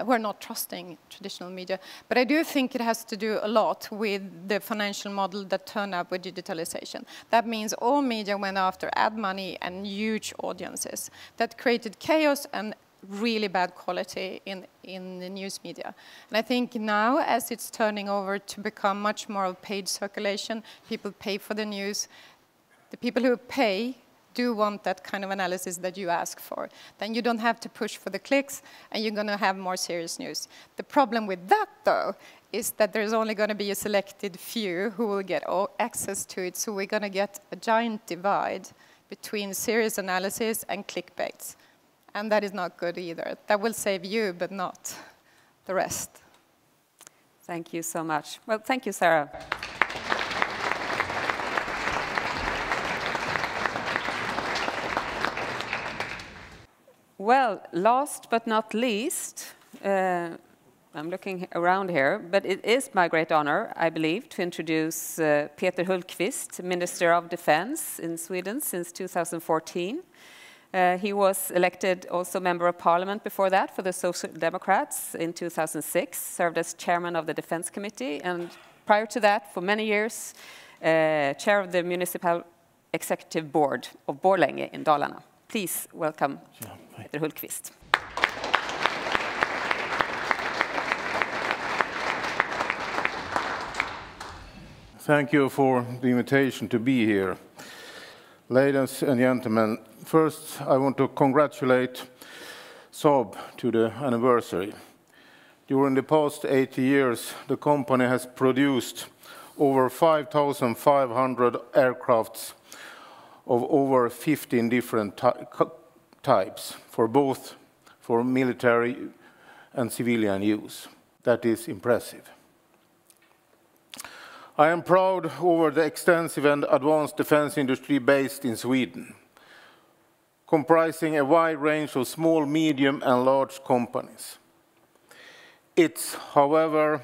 S6: who are not trusting traditional media. But I do think it has to do a lot with the financial model that turned up with digitalization. That means all media went after ad money and huge audiences. That created chaos and really bad quality in the news media. And I think now, as it's turning over to become much more of paid circulation, people pay for the news. The people who pay do want that kind of analysis that you ask for. Then you don't have to push for the clicks, and you're going to have more serious news. The problem with that, though, is that there's only going to be a selected few who will get access to it, so we're going to get a giant divide between serious analysis and clickbaits. And that is not good either. That will save you, but not the rest.
S1: Thank you so much. Well, thank you, Sarah. Well, last but not least, I'm looking around here, but it is my great honor, I believe, to introduce Peter Hultqvist, Minister of Defense in Sweden since 2014. He was elected also Member of Parliament before that for the Social Democrats in 2006, served as Chairman of the Defense Committee, and prior to that, for many years, Chair of the Municipal Executive Board of Borlänge in Dalarna. Please welcome Peter Hultqvist.
S11: Thank you for the invitation to be here. Ladies and gentlemen, first I want to congratulate Saab to the anniversary. During the past 80 years, the company has produced over 5,500 aircrafts of over 15 different types, for military and civilian use. That is impressive. I am proud over the extensive and advanced defense industry based in Sweden, comprising a wide range of small, medium and large companies. It's, however,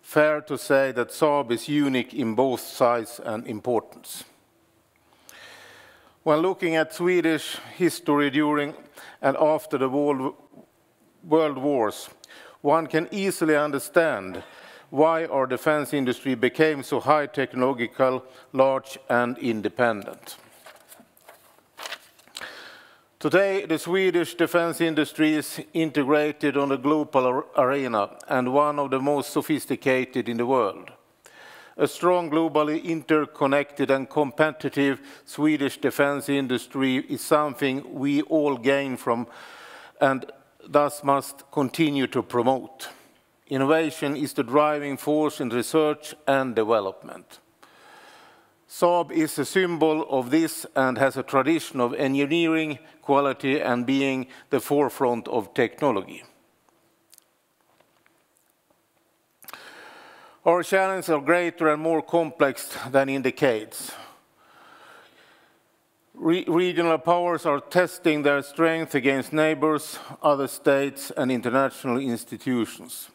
S11: fair to say that Saab is unique in both size and importance. When looking at Swedish history during and after the world wars, one can easily understand why our defense industry became so high technological, large and independent. Today, the Swedish defense industry is integrated on the global arena and one of the most sophisticated in the world. A strong, globally interconnected and competitive Swedish defense industry is something we all gain from and thus must continue to promote. Innovation is the driving force in research and development. Saab is a symbol of this and has a tradition of engineering, quality and being the forefront of technology. Our challenges are greater and more complex than in decades. Regional powers are testing their strength against neighbors, other states and international institutions.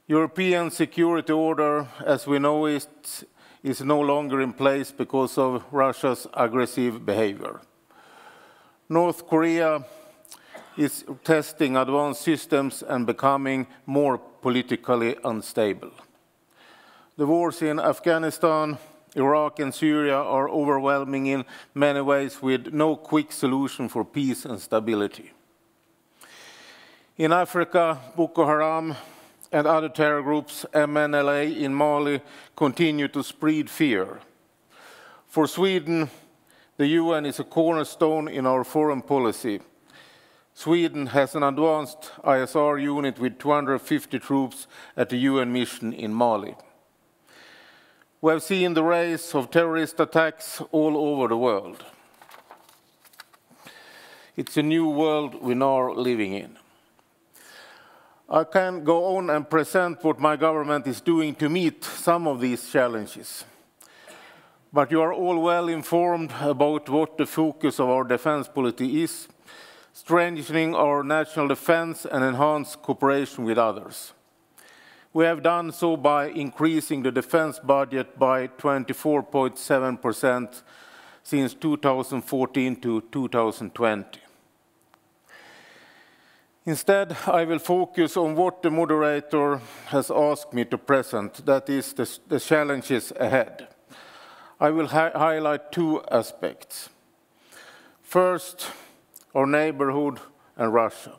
S11: European security order, as we know it, is no longer in place because of Russia's aggressive behavior. North Korea is testing advanced systems and becoming more politically unstable. The wars in Afghanistan, Iraq and Syria are overwhelming in many ways with no quick solution for peace and stability. In Africa, Boko Haram and other terror groups, MNLA in Mali, continue to spread fear. For Sweden, the UN is a cornerstone in our foreign policy. Sweden has an advanced ISR unit with 250 troops at the UN mission in Mali. We have seen the rise of terrorist attacks all over the world. It's a new world we now are living in. I can go on and present what my government is doing to meet some of these challenges. But you are all well informed about what the focus of our defense policy is, strengthening our national defense and enhance cooperation with others. We have done so by increasing the defense budget by 24.7% since 2014 to 2020. Instead, I will focus on what the moderator has asked me to present, that is, the challenges ahead. I will highlight two aspects. First, our neighborhood and Russia.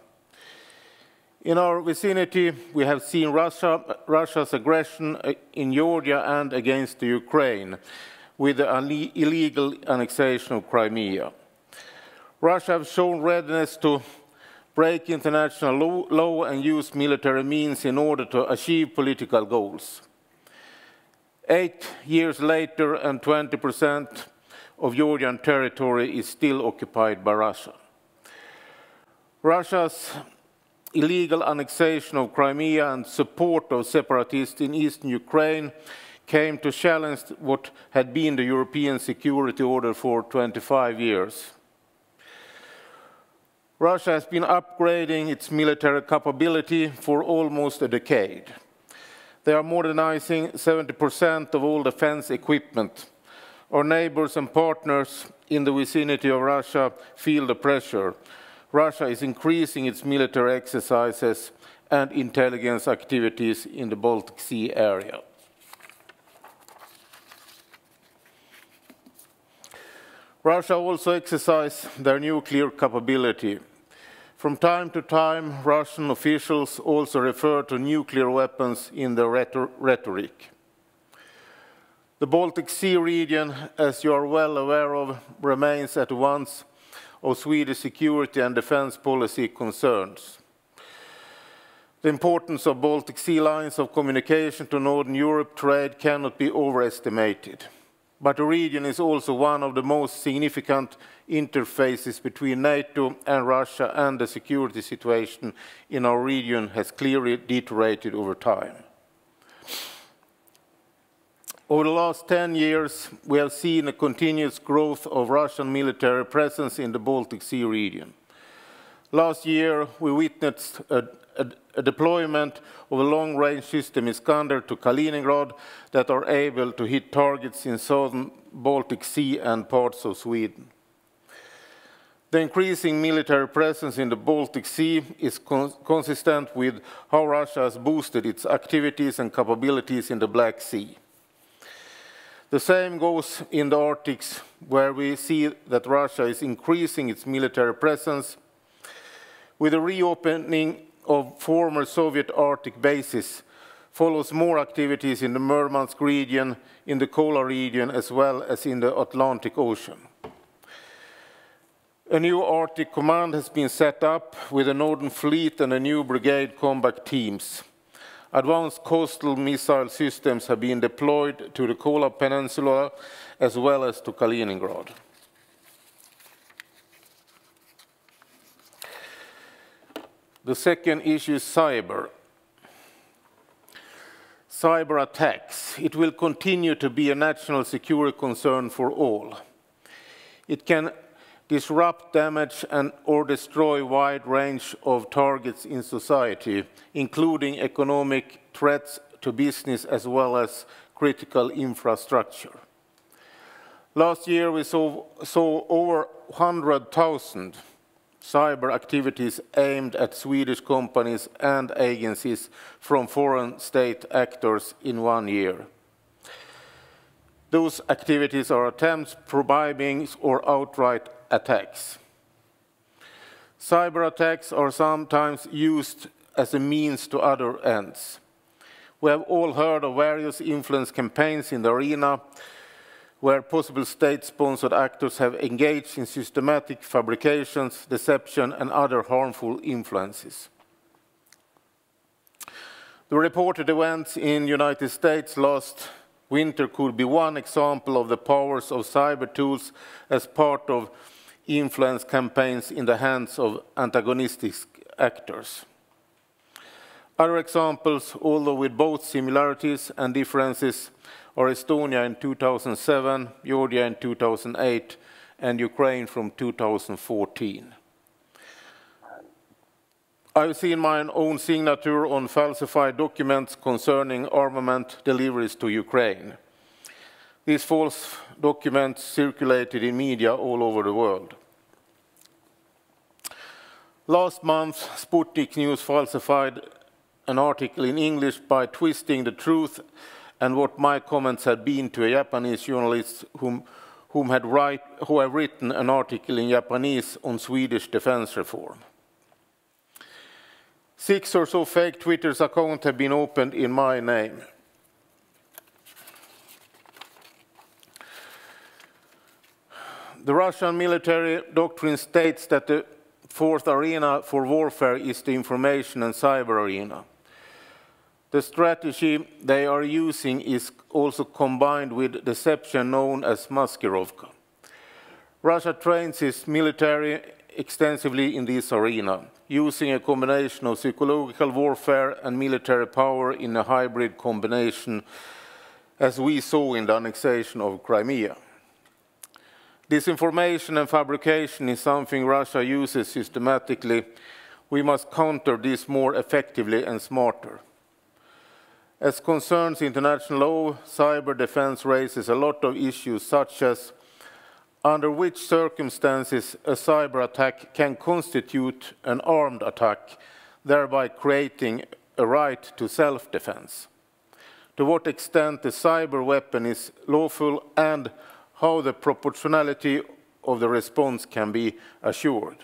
S11: In our vicinity, we have seen Russia's aggression in Georgia and against the Ukraine with the illegal annexation of Crimea. Russia has shown readiness to break international law and use military means in order to achieve political goals. 8 years later, and 20% of Georgian territory is still occupied by Russia. Russia's illegal annexation of Crimea and support of separatists in eastern Ukraine came to challenge what had been the European security order for 25 years. Russia has been upgrading its military capability for almost a decade. They are modernizing 70% of all defense equipment. Our neighbors and partners in the vicinity of Russia feel the pressure. Russia is increasing its military exercises and intelligence activities in the Baltic Sea area. Russia also exercises their nuclear capability. From time to time, Russian officials also refer to nuclear weapons in their rhetoric. The Baltic Sea region, as you are well aware of, remains at once of Swedish security and defense policy concerns. The importance of Baltic Sea lines of communication to Northern Europe trade cannot be overestimated. But the region is also one of the most significant interfaces between NATO and Russia, and the security situation in our region has clearly deteriorated over time. Over the last 10 years, we have seen a continuous growth of Russian military presence in the Baltic Sea region. Last year, we witnessed a deployment of a long-range system Iskander to Kaliningrad that are able to hit targets in southern Baltic Sea and parts of Sweden. The increasing military presence in the Baltic Sea is consistent with how Russia has boosted its activities and capabilities in the Black Sea. The same goes in the Arctic, where we see that Russia is increasing its military presence. With the reopening of former Soviet Arctic bases, follows more activities in the Murmansk region, in the Kola region, as well as in the Atlantic Ocean. A new Arctic command has been set up with a Northern Fleet and a new brigade combat teams. Advanced coastal missile systems have been deployed to the Kola Peninsula as well as to Kaliningrad. The second issue is cyber. Cyber attacks. It will continue to be a national security concern for all. It can disrupt, damage, or destroy a wide range of targets in society, including economic threats to business as well as critical infrastructure. Last year, we saw over 100,000 cyber activities aimed at Swedish companies and agencies from foreign state actors in 1 year. Those activities are attempts, bribing, or outright attacks. Cyber attacks are sometimes used as a means to other ends. We have all heard of various influence campaigns in the arena where possible state-sponsored actors have engaged in systematic fabrications, deception, and other harmful influences. The reported events in the United States last winter could be one example of the powers of cyber tools as part of influence campaigns in the hands of antagonistic actors. Other examples, although with both similarities and differences, are Estonia in 2007, Georgia in 2008, and Ukraine from 2014. I've seen my own signature on falsified documents concerning armament deliveries to Ukraine. These false documents circulated in media all over the world. Last month, Sputnik News falsified an article in English by twisting the truth and what my comments had been to a Japanese journalist who have written an article in Japanese on Swedish defense reform. 6 or so fake Twitter accounts have been opened in my name. The Russian military doctrine states that the fourth arena for warfare is the information and cyber arena. The strategy they are using is also combined with deception known as Maskirovka. Russia trains its military extensively in this arena, using a combination of psychological warfare and military power in a hybrid combination, as we saw in the annexation of Crimea. Disinformation and fabrication is something Russia uses systematically. We must counter this more effectively and smarter. As concerns international law, cyber defense raises a lot of issues such as under which circumstances a cyber attack can constitute an armed attack, thereby creating a right to self-defense. To what extent the cyber weapon is lawful and how the proportionality of the response can be assured.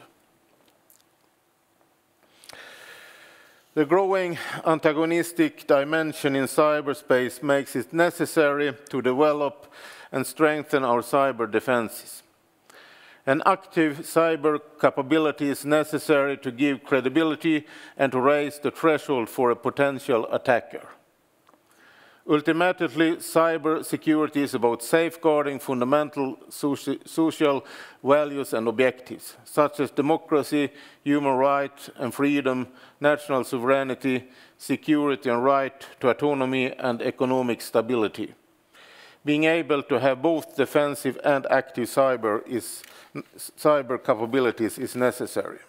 S11: The growing antagonistic dimension in cyberspace makes it necessary to develop and strengthen our cyber defenses. An active cyber capability is necessary to give credibility and to raise the threshold for a potential attacker. Ultimately, cyber security is about safeguarding fundamental social values and objectives, such as democracy, human rights and freedom, national sovereignty, security and right to autonomy and economic stability. Being able to have both defensive and active cyber capabilities is necessary.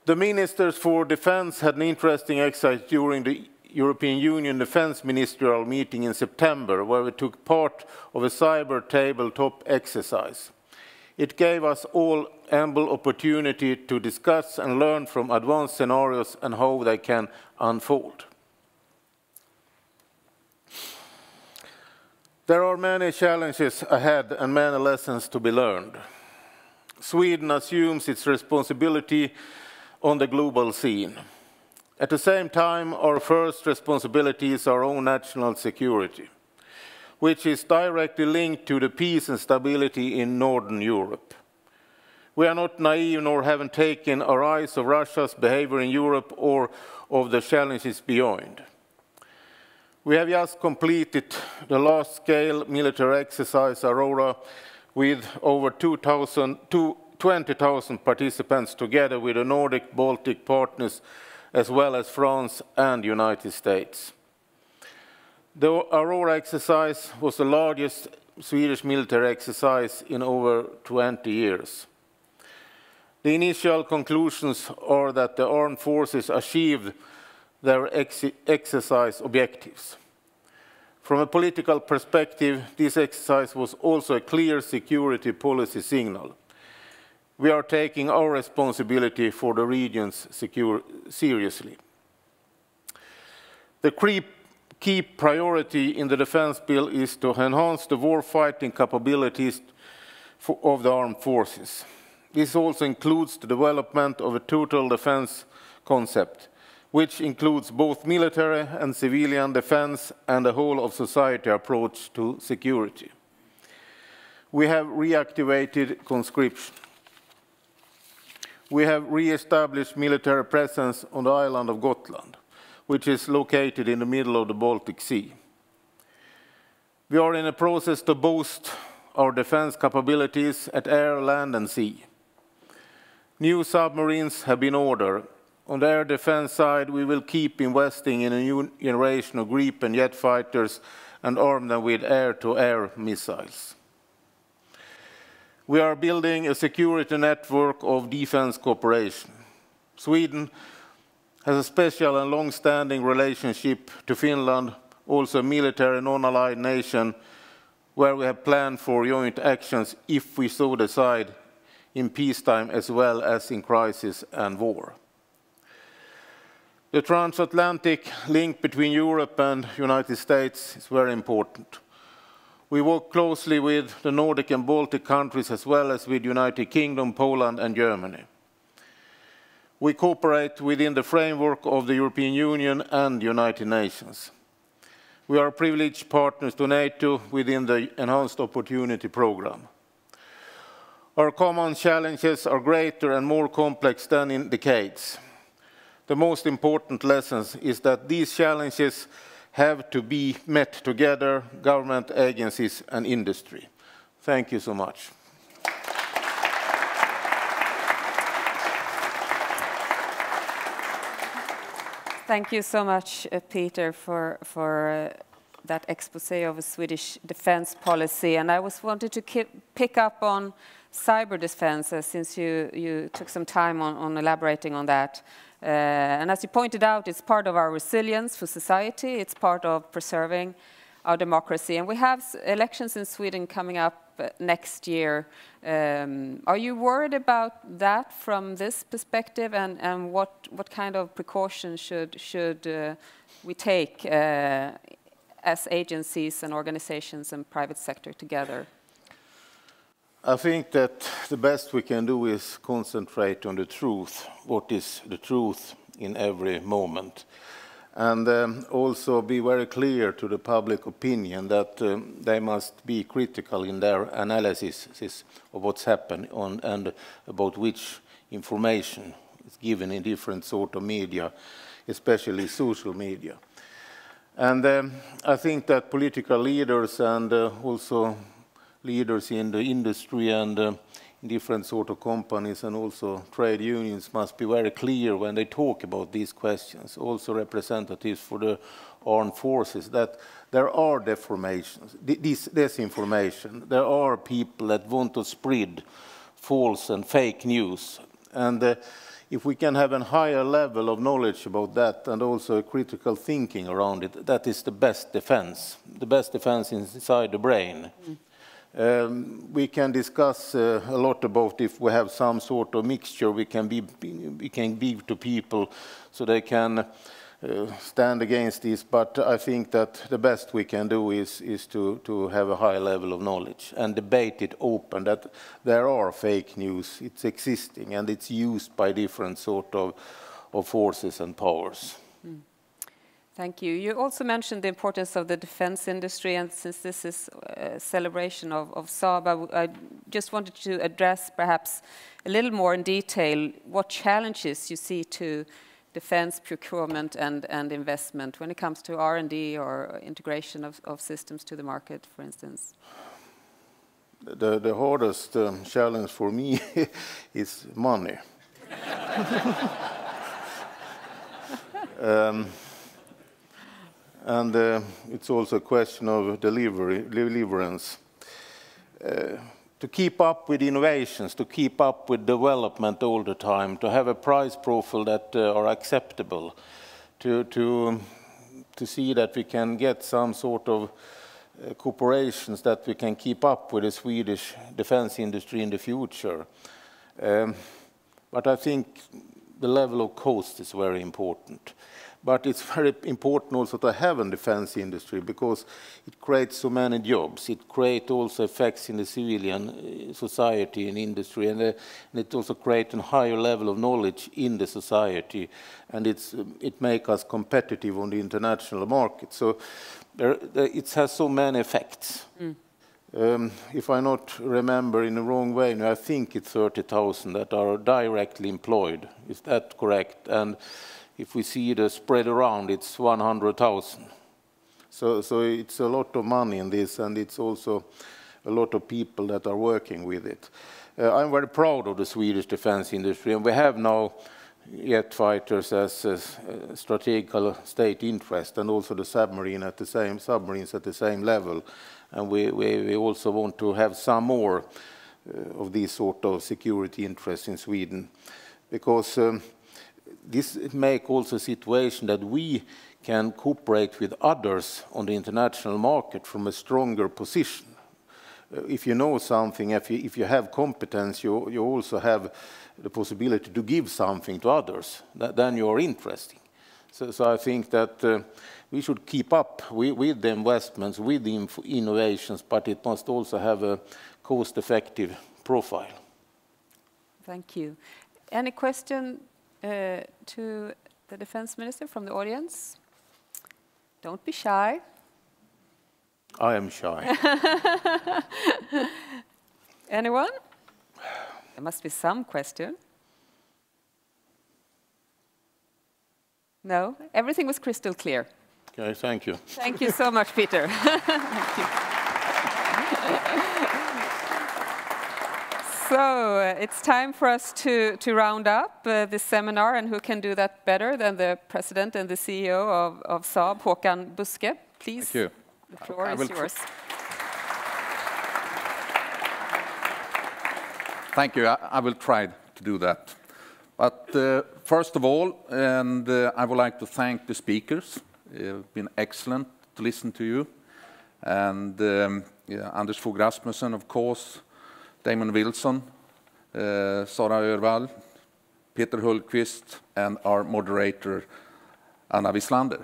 S11: The Ministers for Defense had an interesting exercise during the European Union Defense Ministerial meeting in September, where we took part of a cyber tabletop exercise. It gave us all ample opportunity to discuss and learn from advanced scenarios and how they can unfold. There are many challenges ahead and many lessons to be learned. Sweden assumes its responsibility on the global scene. At the same time, our first responsibility is our own national security, which is directly linked to the peace and stability in Northern Europe. We are not naive nor haven't taken our eyes off Russia's behavior in Europe or of the challenges beyond. We have just completed the large-scale military exercise Aurora with over 20,000 participants together with the Nordic Baltic partners as well as France and the United States. The Aurora exercise was the largest Swedish military exercise in over 20 years. The initial conclusions are that the armed forces achieved their exercise objectives. From a political perspective, this exercise was also a clear security policy signal. We are taking our responsibility for the regions seriously. The key priority in the defense bill is to enhance the warfighting capabilities of the armed forces. This also includes the development of a total defense concept, which includes both military and civilian defense and a whole of society approach to security. We have reactivated conscription. We have re-established military presence on the island of Gotland, which is located in the middle of the Baltic Sea. We are in a process to boost our defense capabilities at air, land and sea. New submarines have been ordered. On the air defense side, we will keep investing in a new generation of Gripen jet fighters and arm them with air-to-air missiles. We are building a security network of defense cooperation. Sweden has a special and long-standing relationship to Finland, also a military non-allied nation, where we have planned for joint actions if we so decide in peacetime as well as in crisis and war. The transatlantic link between Europe and the United States is very important. We work closely with the Nordic and Baltic countries as well as with the United Kingdom, Poland and Germany. We cooperate within the framework of the European Union and the United Nations. We are privileged partners to NATO within the Enhanced Opportunity Programme. Our common challenges are greater and more complex than in decades. The most important lesson is that these challenges have to be met together, government agencies and industry. Thank you so much.
S1: Thank you so much, Peter, for that expose of a Swedish defense policy. And I was wanted to pick up on cyber defense, since you took some time on elaborating on that. And as you pointed out, it's part of our resilience for society. It's part of preserving our democracy. And we have elections in Sweden coming up next year. Are you worried about that from this perspective? And what kind of precautions should we take as agencies and organizations and private sector together?
S11: I think that the best we can do is concentrate on the truth, what is the truth in every moment. And also be very clear to the public opinion that they must be critical in their analysis of what's happened and about which information is given in different sort of media, especially social media. And I think that political leaders and also leaders in the industry and in different sort of companies and also trade unions must be very clear when they talk about these questions, also representatives for the armed forces, that there are deformations, disinformation. There are people that want to spread false and fake news. And if we can have a higher level of knowledge about that and also critical thinking around it, that is the best defense inside the brain. We can discuss a lot about if we have some sort of mixture we can give to people so they can stand against this, but I think that the best we can do is to have a high level of knowledge and debate it open, that there are fake news, it's existing and it's used by different sort of forces and powers.
S1: Thank you. You also mentioned the importance of the defense industry, and since this is a celebration of Saab, I just wanted to address perhaps a little more in detail what challenges you see to defense procurement and investment when it comes to R&D or integration of systems to the market, for instance.
S11: The hardest challenge for me is money. And it's also a question of deliverance. To keep up with innovations, to keep up with development all the time, to have a price profile that are acceptable, to see that we can get some sort of cooperations that we can keep up with the Swedish defense industry in the future. But I think the level of cost is very important. But it's very important also to have a defense industry because it creates so many jobs. It creates also effects in the civilian society and industry, and it also creates a higher level of knowledge in the society, and it makes us competitive on the international market. So it has so many effects. If I not remember in the wrong way, I think it's 30,000 that are directly employed. Is that correct? And if we see the spread around, it's 100,000. So it's a lot of money in this, and it's also a lot of people that are working with it. I'm very proud of the Swedish defense industry, and we have now jet fighters as a strategic state interest, and also the submarines at the same level. And we also want to have some more of these sort of security interests in Sweden, because this makes also a situation that we can cooperate with others on the international market from a stronger position. If you know something, if you have competence, you also have the possibility to give something to others. Then you are interesting. So I think that we should keep up with the investments, with the innovations, but it must also have a cost-effective profile.
S1: Thank you. Any question to the Defense Minister from the audience? Don't be shy.
S11: I am shy.
S1: Anyone? There must be some question. No? Everything was crystal clear.
S11: Okay, thank you.
S1: Thank you so much, Peter. Thank you. So it's time for us to round up this seminar, and who can do that better than the President and the CEO of Saab, Håkan Buskhe. Please,
S12: thank you.
S1: The floor is yours.
S12: Thank you. I will try to do that. But first of all, I would like to thank the speakers. It's been excellent to listen to you. And Anders Fogh Rasmussen, of course, Damon Wilson, Sara Örvall, Peter Hultqvist, and our moderator, Anna Wislander.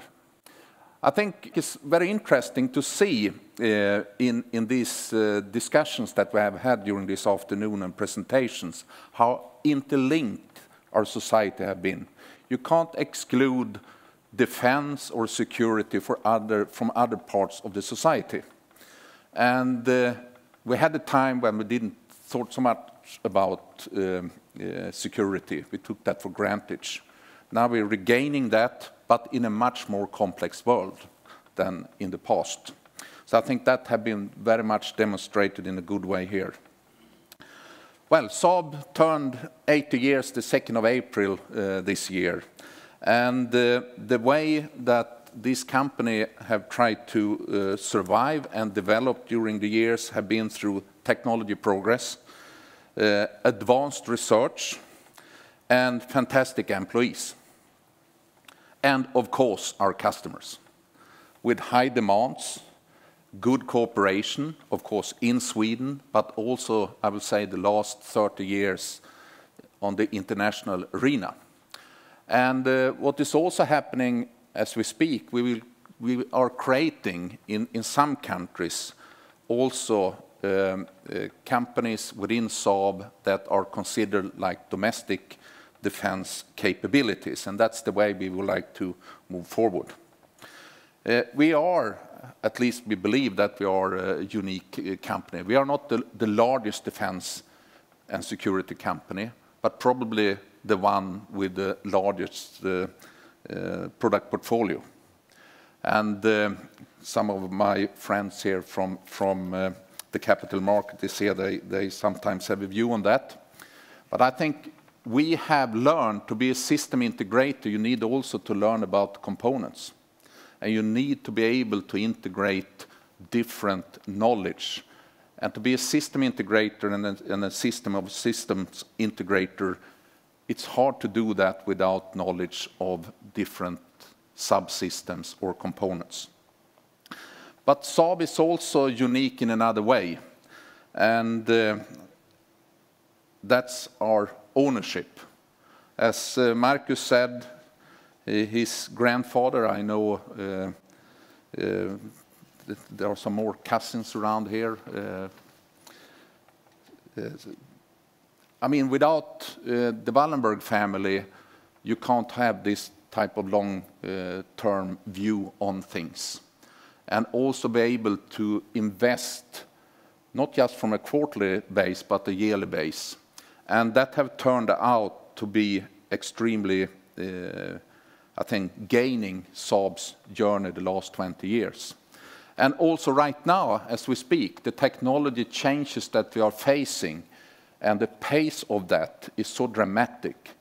S12: I think it's very interesting to see in these discussions that we have had during this afternoon and presentations how interlinked our society have been. You can't exclude defense or security from other parts of the society. And we had a time when we didn't thought so much about security. We took that for granted. Now we're regaining that, but in a much more complex world than in the past. So I think that has been very much demonstrated in a good way here. Well, Saab turned 80 years the 2nd of April this year. And the way that this company have tried to survive and develop during the years have been through technology progress, advanced research, and fantastic employees. And of course, our customers, with high demands, good cooperation, of course, in Sweden, but also, I would say, the last 30 years on the international arena. And what is also happening as we speak, we are creating in some countries also companies within Saab that are considered like domestic defense capabilities, and that's the way we would like to move forward. We are, at least we believe that we are a unique company. We are not the largest defense and security company, but probably the one with the largest product portfolio. And some of my friends here from the capital market is here, they sometimes have a view on that. But I think we have learned to be a system integrator. You need also to learn about components. And you need to be able to integrate different knowledge. And to be a system integrator and a system of systems integrator, it's hard to do that without knowledge of different subsystems or components. But Saab is also unique in another way. And that's our ownership. As Marcus said, His grandfather, I know, there are some more cousins around here. I mean, without the Wallenberg family, you can't have this type of long-term view on things. And also be able to invest, not just from a quarterly base, but a yearly base. And that have turned out to be extremely, I think, gaining Saab's journey the last 20 years. And also right now, as we speak, the technology changes that we are facing and the pace of that is so dramatic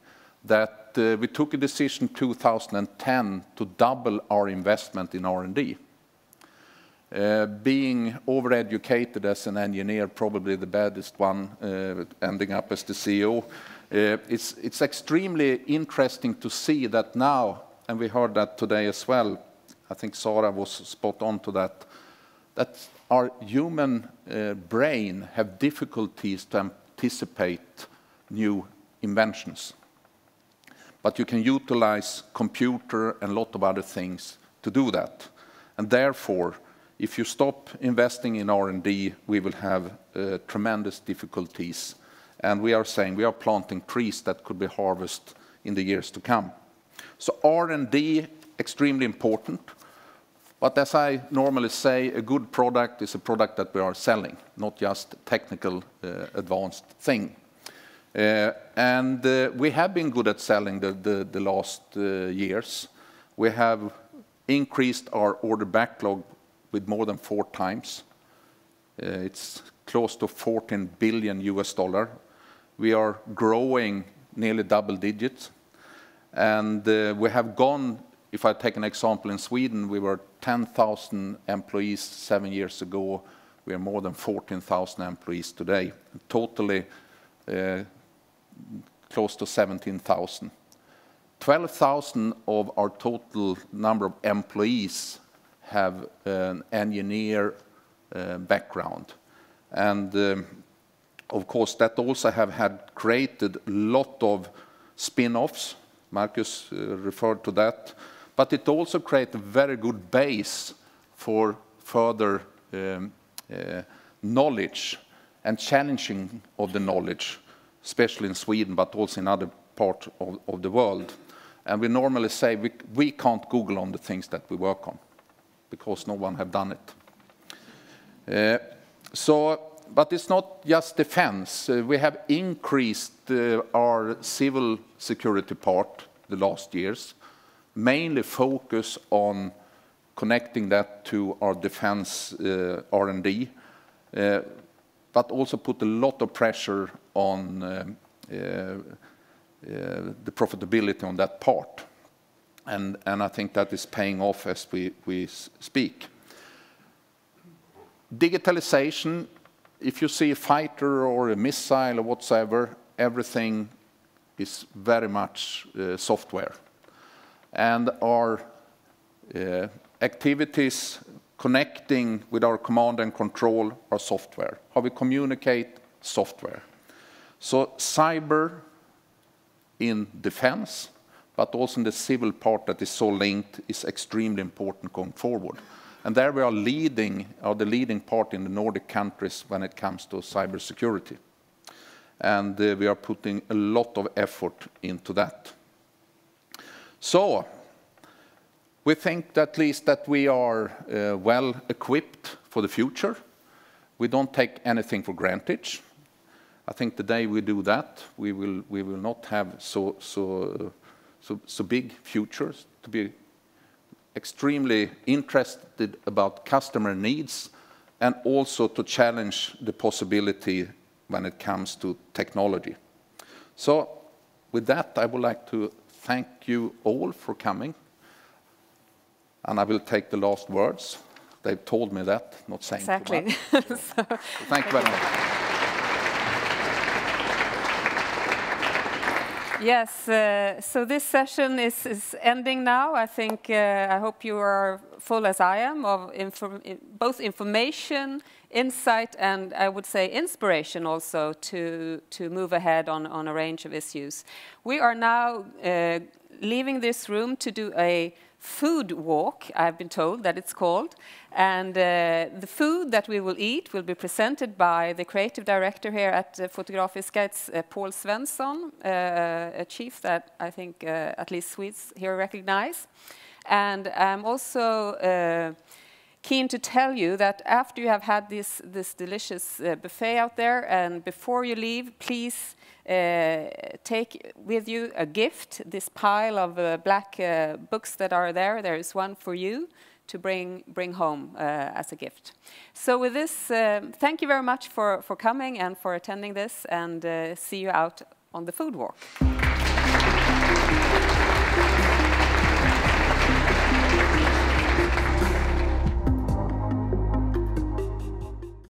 S12: that we took a decision in 2010 to double our investment in R&D. Being overeducated as an engineer, probably the baddest one, ending up as the CEO, it's extremely interesting to see that now, and we heard that today as well, I think Sarah was spot on to that, that our human brain have difficulties to anticipate new inventions. But you can utilize computer and a lot of other things to do that. And therefore, if you stop investing in R&D, we will have tremendous difficulties. And we are saying we are planting trees that could be harvested in the years to come. So R&D, extremely important. But as I normally say, a good product is a product that we are selling, not just technical advanced thing. And we have been good at selling the last years. We have increased our order backlog with more than 4 times. It's close to $14 billion US. We are growing nearly double digits. And we have gone, if I take an example in Sweden, we were 10,000 employees 7 years ago. We are more than 14,000 employees today. Totally close to 17,000. 12,000 of our total number of employees have an engineer background. And of course, that also have had created a lot of spin-offs. Marcus referred to that. But it also created a very good base for further knowledge and challenging of the knowledge, especially in Sweden, but also in other parts of the world. And we normally say we can't Google on the things that we work on, because no one have done it. But it's not just defense. We have increased our civil security part the last years, mainly focus on connecting that to our defense R&D, but also put a lot of pressure on the profitability on that part. And I think that is paying off as we speak. Digitalization, if you see a fighter or a missile or whatsoever, everything is very much software. And our activities connecting with our command and control are software. How we communicate, software. So cyber in defense, but also in the civil part that is so linked, is extremely important going forward. And there we are the leading part in the Nordic countries when it comes to cybersecurity. And we are putting a lot of effort into that. So, we think at least that we are well equipped for the future. We don't take anything for granted. I think the day we do that, we will not have so big futures. To be extremely interested about customer needs and also to challenge the possibility when it comes to technology. So with that, I would like to thank you all for coming. And I will take the last words. They've told me that, not saying
S1: exactly.
S12: too much. So, thank you very much.
S1: Yes, so this session is ending now. I think, I hope you are full as I am of both information, insight and I would say inspiration also to move ahead on a range of issues. We are now leaving this room to do a food walk, I've been told that it's called, and the food that we will eat will be presented by the creative director here at Fotografiska. It's Paul Svensson, a chief that I think at least Swedes here recognize. And I'm also keen to tell you that after you have had this delicious buffet out there, and before you leave, please take with you a gift, this pile of black books that are there. There is one for you to bring home as a gift. So with this, thank you very much for coming and for attending this, and see you out on the food walk.